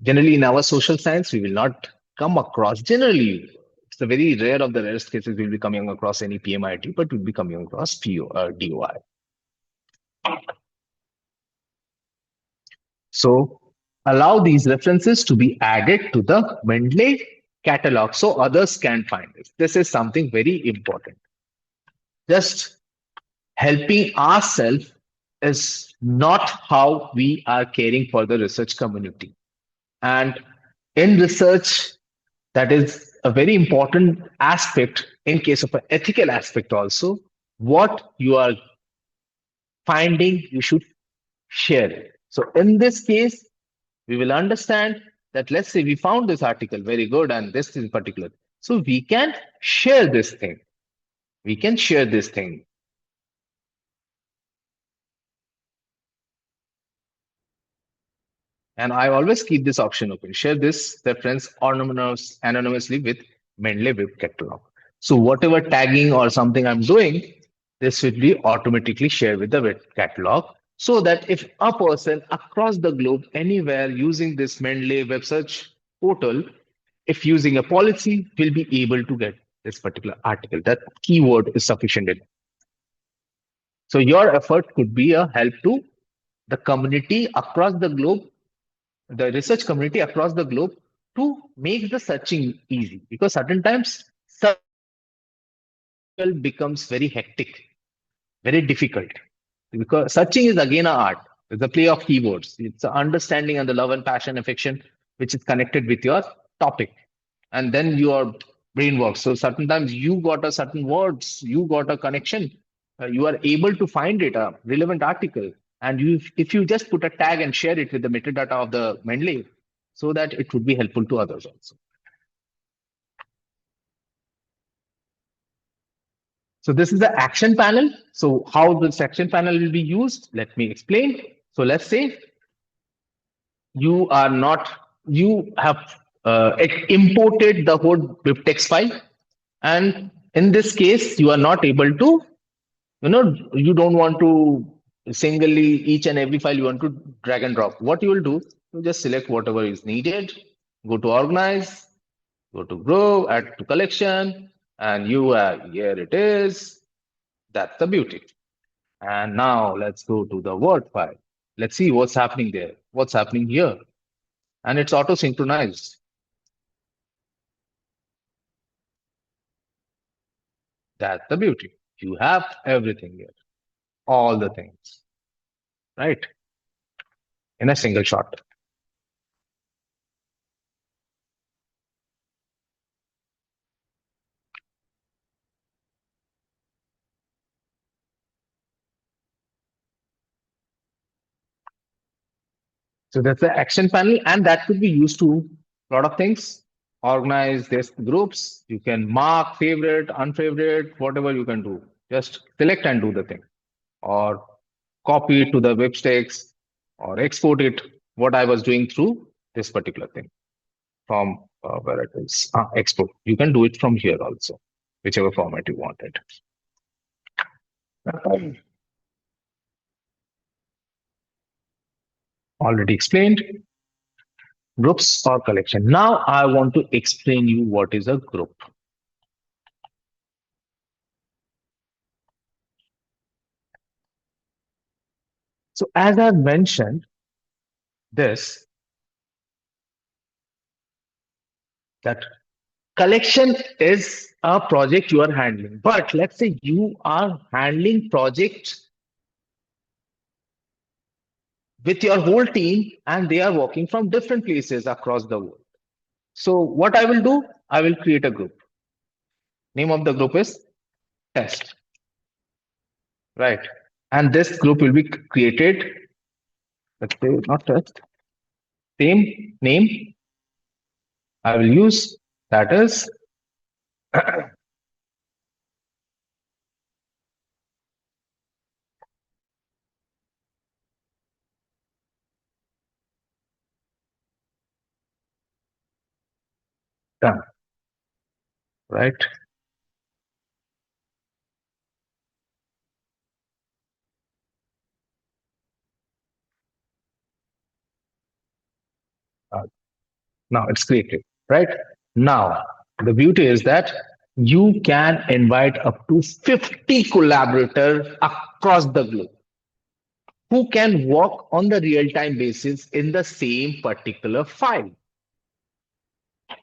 generally in our social science, we will not come across, generally, it's a very rare of the rarest cases we'll be coming across any PMID, but we'll be coming across DOI. So allow these references to be added to the Mendeley catalog so others can find it. This is something very important. Just helping ourselves is not how we are caring for the research community. And in research, that is a very important aspect in case of an ethical aspect also. What you are finding, you should share it. So in this case, we will understand that let's say we found this article very good and this is particular. So we can share this thing. We can share this thing. And I always keep this option open. Share this reference anonymously with Mendeley Web Catalog. So whatever tagging or something I'm doing, this will be automatically shared with the web catalog so that if a person across the globe, anywhere using this Mendeley web search portal, if using a policy, will be able to get this particular article. That keyword is sufficient enough. So your effort could be a help to the community across the globe, the research community across the globe, to make the searching easy, because certain times search becomes very hectic, very difficult, because searching is again an art. It's a play of keywords. It's an understanding and the love and passion, affection, which is connected with your topic, and then your brain works. So certain times you got a certain words, you got a connection, you are able to find it a relevant article, and if you just put a tag and share it with the metadata of the Mendeley, so that it would be helpful to others also. So this is the action panel. So how this action panel will be used, let me explain. So let's say you have imported the whole text file, and in this case you are not able to, you don't want to singly each and every file you want to drag and drop. What you will do, you just select whatever is needed, go to organize, go to grow, add to collection, and you have, here it is. That's the beauty. And now let's go to the Word file. Let's see what's happening there, what's happening here. And it's auto synchronized. That's the beauty. You have everything here, all the things, right? In a single shot. So that's the action panel, and that could be used to a lot of things. Organize this groups. You can mark favorite, unfavorite, whatever you can do. Just select and do the thing, or copy it to the web sticks, or export it. What I was doing through this particular thing from where it is export. You can do it from here also, whichever format you wanted. Already explained. Groups or collection. Now I want to explain you what is a group. So as I mentioned this, that collection is a project you are handling. But let's say you are handling projects with your whole team and they are working from different places across the world. So what I will do, I will create a group. Name of the group is test. Right. And this group will be created, let's say not test, same name I will use, that is done. Right. Now it's created. Right. Now the beauty is that you can invite up to 50 collaborators across the globe who can work on the real-time basis in the same particular file.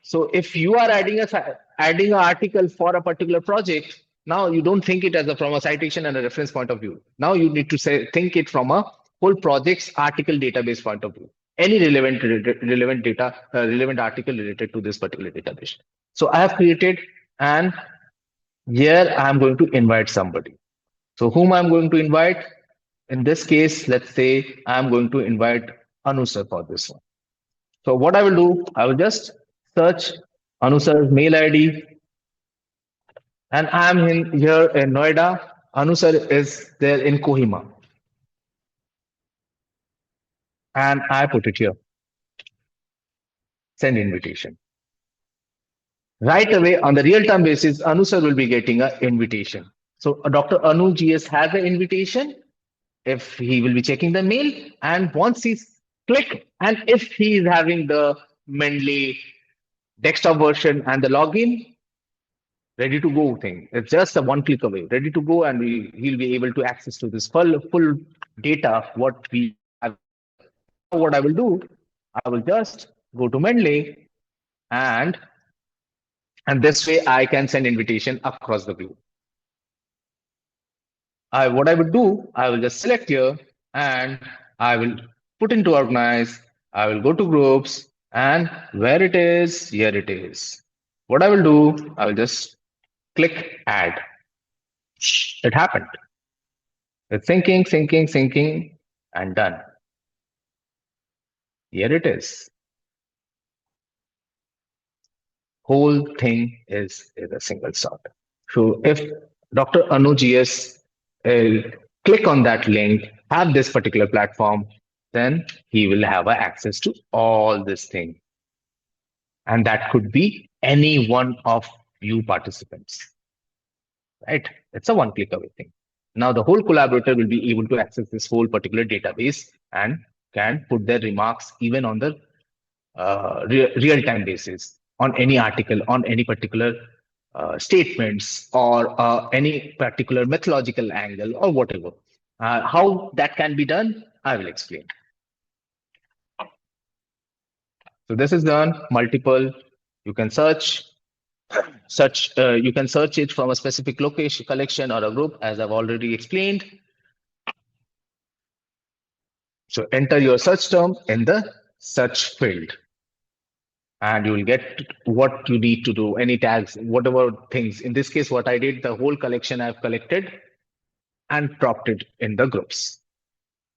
So if you are adding an article for a particular project, now you don't think it as from a citation and a reference point of view. Now you need to think it from a whole project's article database point of view. Any relevant data, relevant article related to this particular database. So I have created, and here I am going to invite somebody. So whom I'm going to invite? In this case, let's say I'm going to invite Anu sir for this one. So what I will do, I will just search Anu sir's mail ID, and I'm here in Noida. Anu sir is there in Kohima, and I put it here. Send invitation. Right away, on the real-time basis, Anu sir will be getting an invitation. So Dr. Anu GS has an invitation. If he will be checking the mail, and once he's click, and if he is having the Mendeley desktop version and the login, ready to go thing. It's just a one click away, ready to go, and he'll be able to access to this full data what we have. What I will do, I will just go to Mendeley, and this way I can send invitation across the globe. What I would do, I will just select here, and I will put into organize. I will go to groups, and where it is, here it is. What I will do, I will just click add. It happened. It's syncing, and done. Here it is. Whole thing is a single shot. So if Dr. Anu GS click on that link, have this particular platform, then he will have access to all this thing. And that could be any one of you participants. Right? It's a one click away thing. Now the whole collaborator will be able to access this whole particular database and can put their remarks even on the real-time basis on any article, on any particular statements, or any particular methodological angle, or whatever. How that can be done, I will explain. So this is done. Multiple. You can search. You can search it from a specific location, collection, or a group, as I've already explained. So enter your search term in the search field, and you will get what you need to do, any tags, whatever things. In this case, what I did, the whole collection I've collected and dropped it in the groups.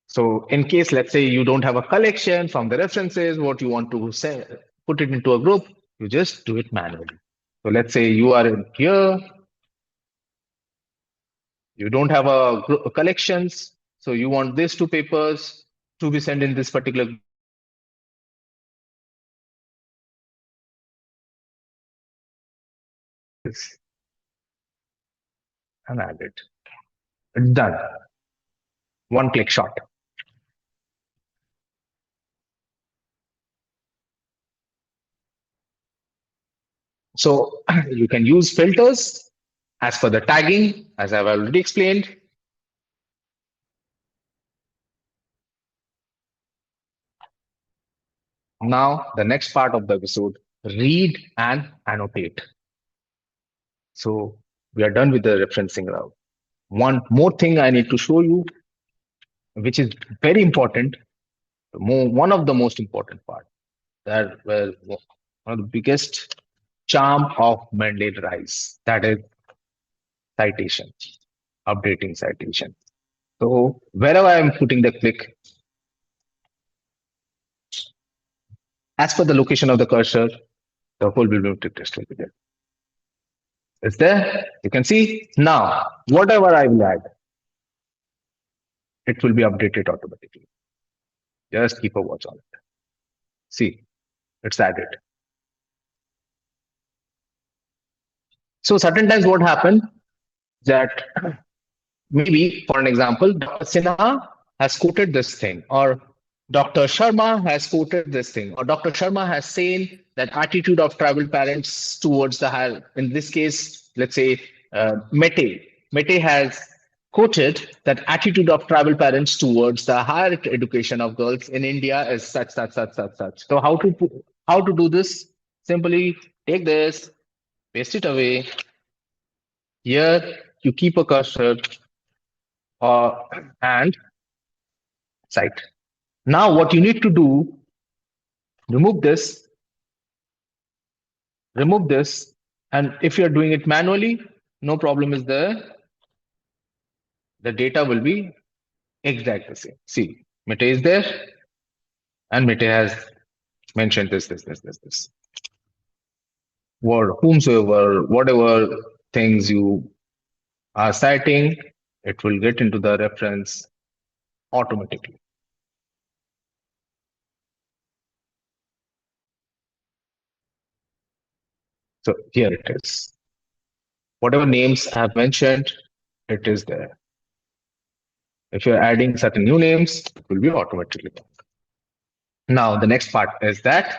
So in case, let's say you don't have a collection from the references, what you want to say, put it into a group, you just do it manually. So let's say you are in here, you don't have a collections, so you want these two papers to be sent in this particular this and add it. It's done. One click shot. So you can use filters as per the tagging, as I've already explained. Now, the next part of the episode, read and annotate. So we are done with the referencing route. One more thing I need to show you, which is very important, one of the most important part, that where one of the biggest charm of Mendeley lies, that is citation, updating citation. So wherever I am putting the click, as per the location of the cursor, the whole bibliometric text will be there. It's there. You can see now, whatever I will add, it will be updated automatically. Just keep a watch on it. See, it's added. So certain times what happened that maybe, for an example, Dr. Sinha has quoted this thing, or Dr. Sharma has quoted this thing, or Dr. Sharma has said that attitude of tribal parents towards the higher, in this case, let's say Mete has quoted that attitude of tribal parents towards the higher education of girls in India is such. So how to do this? Simply take this, paste it away. Here you keep a cursor and cite. Now what you need to do, remove this, and if you're doing it manually, no problem is there. The data will be exactly the same. See, Mete is there, and Mete has mentioned this. Or whomsoever, whatever things you are citing, it will get into the reference automatically. So here it is. Whatever names I have mentioned, it is there. If you're adding certain new names, it will be automatically done. Now, the next part is that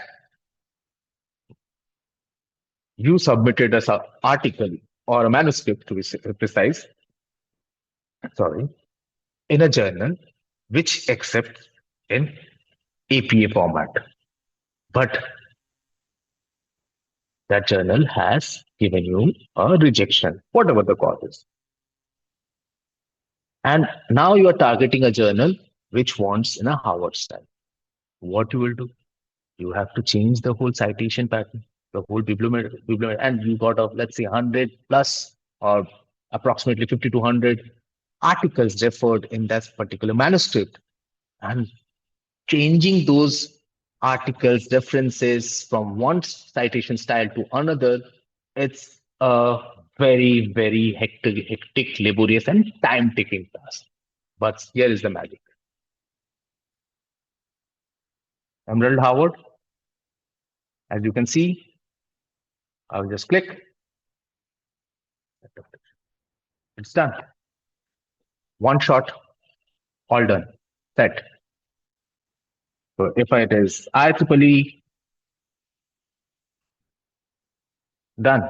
you submitted an article or a manuscript, to be precise, in a journal which accepts in APA format. But that journal has given you a rejection, whatever the cause is. And now you are targeting a journal which wants in a Harvard style. What you will do? You have to change the whole citation pattern, the whole bibliometry, and you got let's say 100 plus or approximately 50 to 100 articles referred in that particular manuscript, and changing those articles, references from one citation style to another, it's a very, very hectic, laborious, and time-taking task. But here is the magic. Emerald Harvard, as you can see, I'll just click. It's done. One shot, all done, set. So if it is IEEE, done.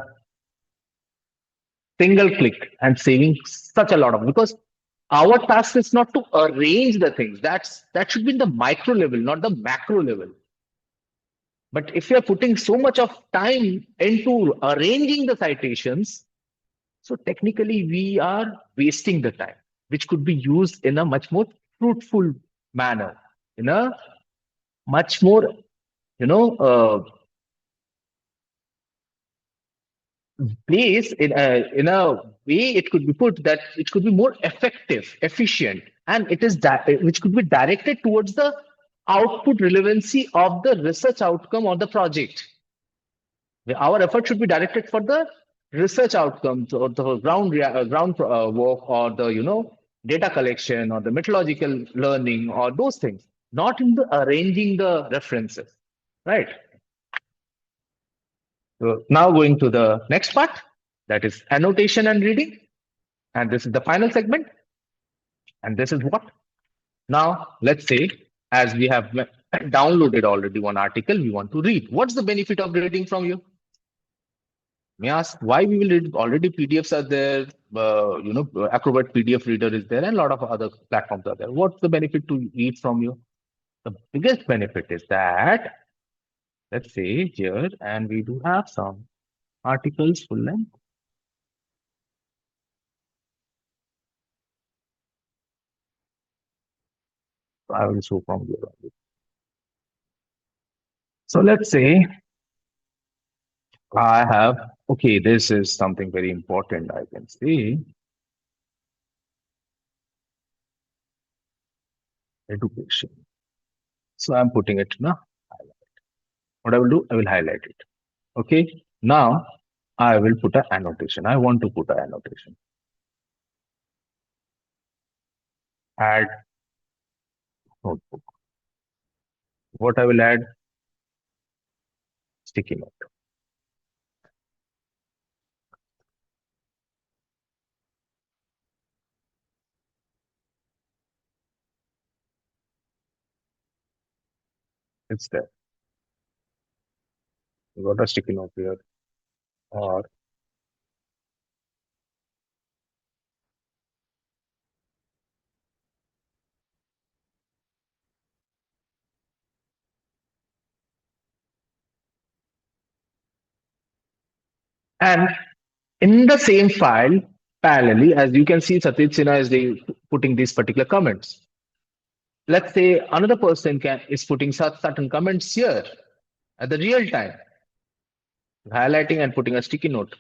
Single click and saving such a lot of, because our task is not to arrange the things. That should be in the micro level, not the macro level. But if you're putting so much of time into arranging the citations, so technically we are wasting the time, which could be used in a much more fruitful manner, in a much more, base in a way it could be put that it could be more effective, efficient, and it is that which could be directed towards the output relevancy of the research outcome or the project. Our effort should be directed for the research outcomes or the ground work, or the data collection or the methodological learning or those things, not in the arranging the references, right? So now going to the next part, that is annotation and reading. And this is the final segment. And this is what? Now, let's say, as we have downloaded already one article, we want to read. What's the benefit of reading from you? May I ask why we will read? Already PDFs are there, Acrobat PDF reader is there, and a lot of other platforms are there. What's the benefit to read from you? The biggest benefit is that, let's say here, and we do have some articles full length. I will show from here only. So let's say I have, okay, this is something very important. I can see education. So I'm putting it now. What I will do, I will highlight it. Okay. Now I will put an annotation. I want to put an annotation. Add notebook. What I will add? Sticky note. It's there. You got a sticky note here. Or and in the same file, parallelly, as you can see, Satyaj Sinha is putting these particular comments. Let's say another person is putting certain comments here at the real time, highlighting and putting a sticky note.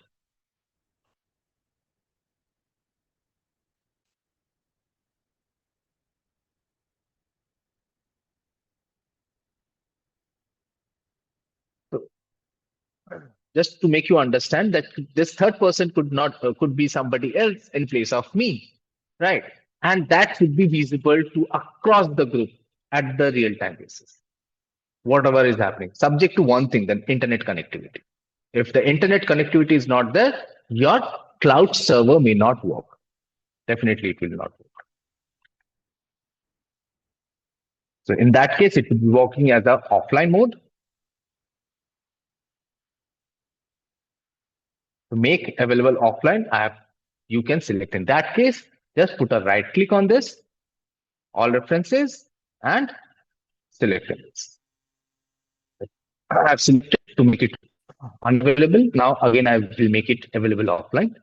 So, just to make you understand that this third person could be somebody else in place of me, right? And that should be visible to across the group at the real time basis. Whatever is happening, subject to one thing, the internet connectivity. If the internet connectivity is not there, your cloud server may not work. Definitely, it will not work. So in that case, it will be working as an offline mode. To make available offline, you can select. In that case, just put a right click on this, all references, and select this. I have selected to make it unavailable. Now again, I will make it available offline.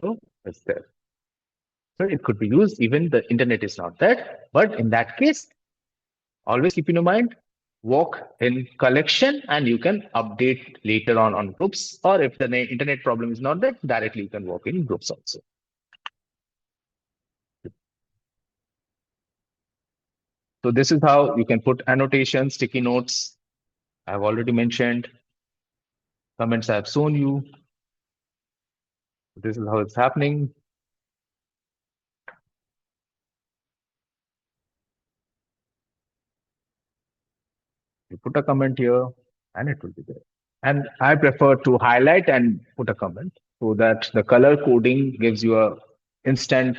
So it's there. So it could be used even the internet is not there. But in that case, always keep in your mind, work in collection, and you can update later on groups. Or if the internet problem is not there, directly you can work in groups also. So this is how you can put annotations, sticky notes. I've already mentioned. Comments I've shown you. This is how it's happening. You put a comment here and it will be there. And I prefer to highlight and put a comment so that the color coding gives you a instant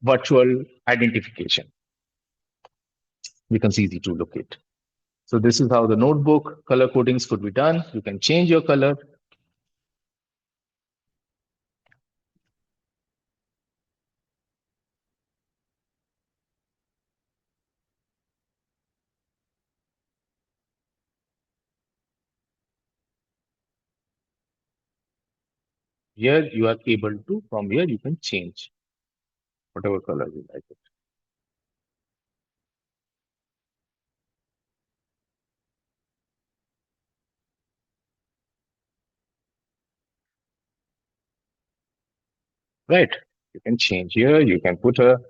virtual identification. Becomes easy to locate. So this is how the notebook color codings could be done. You can change your color. Here you are able to, from here you can change whatever color you like it. Right. You can change here. You can put a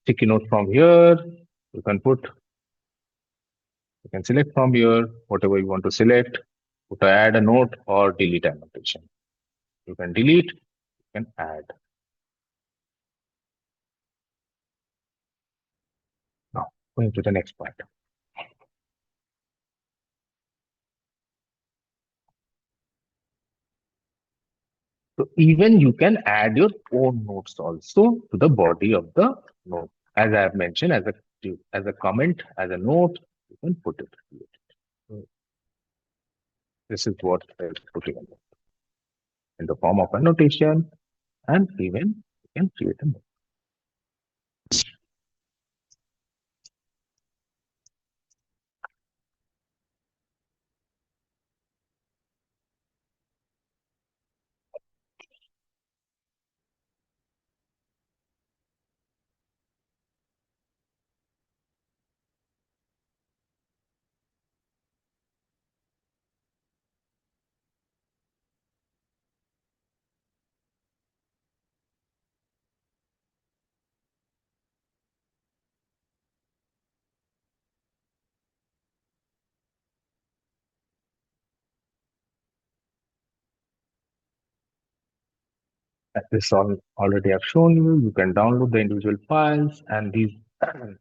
sticky note from here. You can select from here, whatever you want to select. Put add a note or delete annotation. You can delete, you can add. Now, going to the next part. So even you can add your own notes also to the body of the note. As I have mentioned, as a comment, as a note, you can put it. So this is what is putting in the form of annotation, and even you can create a note. This all already I've shown you. You can download the individual files, and these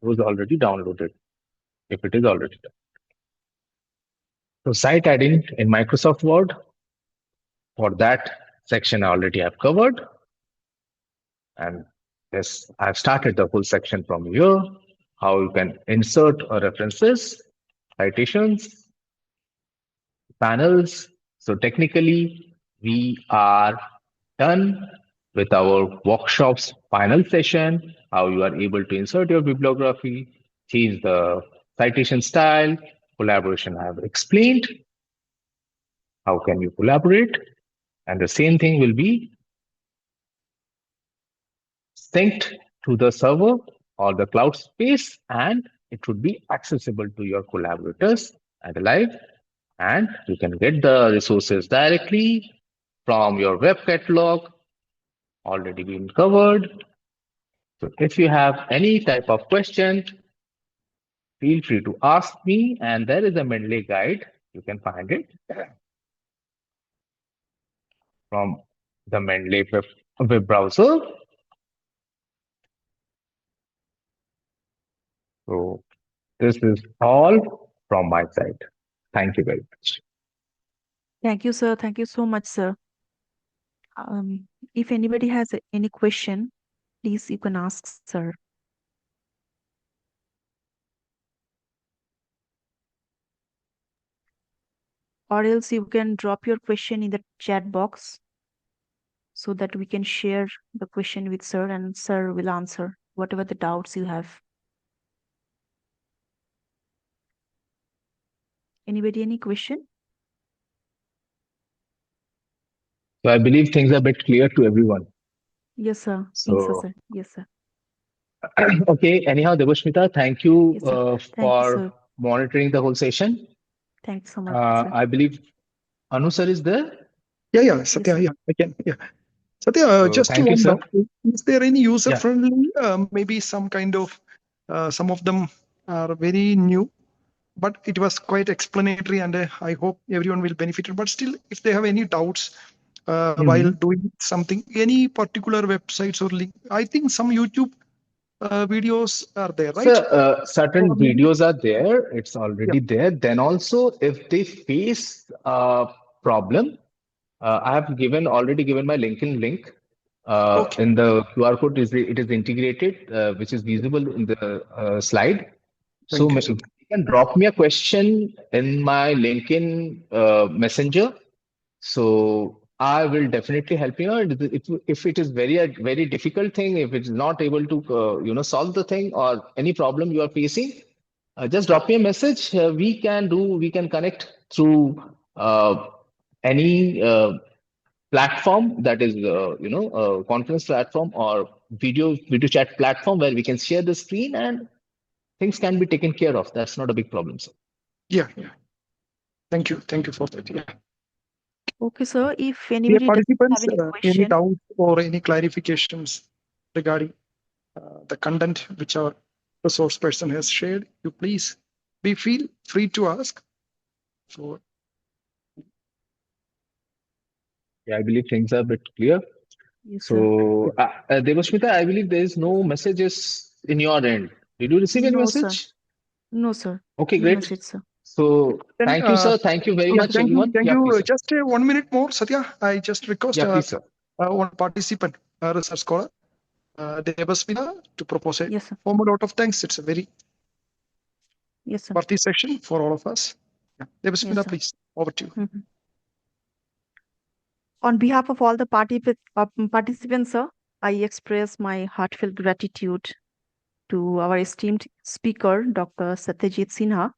those already downloaded if it is already done. So site adding in Microsoft Word, for that section I already have covered, and yes, I've started the whole section from here. How you can insert references, citations, panels. So technically, we are done with our workshop's final session, how you are able to insert your bibliography, change the citation style, collaboration I have explained. How can you collaborate? And the same thing will be synced to the server or the cloud space, and it would be accessible to your collaborators and live, and you can get the resources directly from your web catalog already been covered. So if you have any type of question, feel free to ask me, and there is a Mendeley guide. You can find it from the Mendeley web browser. So this is all from my side. Thank you very much. Thank you, sir. Thank you so much, sir. If anybody has any question, please you can ask, sir. Or else you can drop your question in the chat box so that we can share the question with sir and sir will answer whatever the doubts you have. Anybody, any question? So I believe things are a bit clear to everyone. Yes, sir. So, Think so, sir. Yes, sir. Okay, anyhow, Devashmita, thank you Yes, sir. Thank you, for sir. monitoring the whole session. Thanks so much, sir. I believe Anu sir is there. Yeah, Satya, sir. yeah, I can. Yeah. Satya, So just thank you, one sir. doubt. Is there any user-friendly, maybe some kind of, some of them are very new, but it was quite explanatory, and I hope everyone will benefit. But still, if they have any doubts while doing something, any particular websites or link, I think some YouTube videos are there, right? So certain Or maybe- videos are there. It's already there. Then also, if they face a problem, I have already given my LinkedIn link. Okay. In the QR code, it is integrated, which is visible in the slide. So Thank you, you can drop me a question in my LinkedIn Messenger. So I will definitely help you out. If it is very difficult thing, if it's not able to solve the thing or any problem you are facing, just drop me a message. We can connect through any platform, that is a conference platform or video chat platform, where we can share the screen and things can be taken care of. That's not a big problem, sir. Yeah. Thank you for that. Yeah. Okay, sir. If Dear anybody does participants, have any any question, doubts or any clarifications regarding the content which our resource person has shared, you please feel free to ask. So Yeah, I believe things are a bit clear. yes, sir. So, Devashmita, I believe there is no messages in your end. Did you receive any No, sir. message? No, sir. Okay, No great. message, sir. So, then, thank you, sir. Thank you very yeah, much, everyone. thank Yeah, you. please, sir. Just 1 minute more, Satya. I just request Yeah, please, sir. one participant, a research scholar, Devasmina, to propose a Yes, sir. formal note of thanks. It's a very Yes, sir. worthy session for all of us. Yeah. Devasmina, Yes, sir. please, over to you. Mhm. On behalf of all the participants, sir, I express my heartfelt gratitude to our esteemed speaker, Dr. Satyajit Sinha,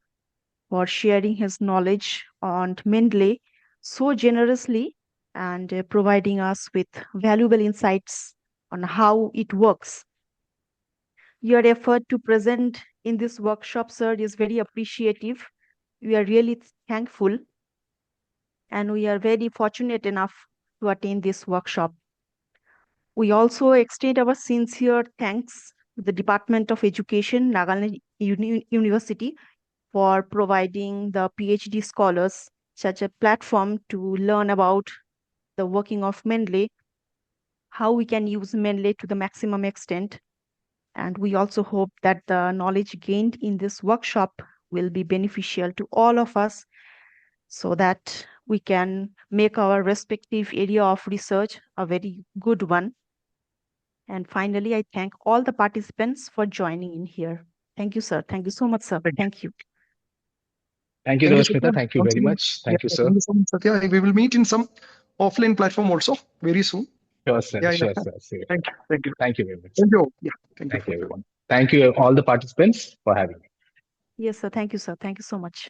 for sharing his knowledge on Mendeley so generously and providing us with valuable insights on how it works. Your effort to present in this workshop, sir, is very appreciative. We are really thankful, and we are very fortunate enough to attend this workshop. We also extend our sincere thanks to the Department of Education, Nagaland University, for providing the PhD scholars such a platform to learn about the working of Mendeley, how we can use Mendeley to the maximum extent. And we also hope that the knowledge gained in this workshop will be beneficial to all of us so that we can make our respective area of research a very good one. And finally, I thank all the participants for joining in here. Thank you, sir. Thank you so much, sir. Thank you. Thank you, Thank you, Devasmita. Satya. Thank you Once very again, much. Thank you, sir. Thank you so much, Satya. We will meet in some offline platform also very soon. Sure, sir. Yeah, Sure, yeah. sir. Sure. Thank you. Thank you. Thank you very much. Thank you. Yeah. Thank you. Thank you, everyone. Thank you, all the participants, for having me. Yes, sir. Thank you, sir. Thank you so much.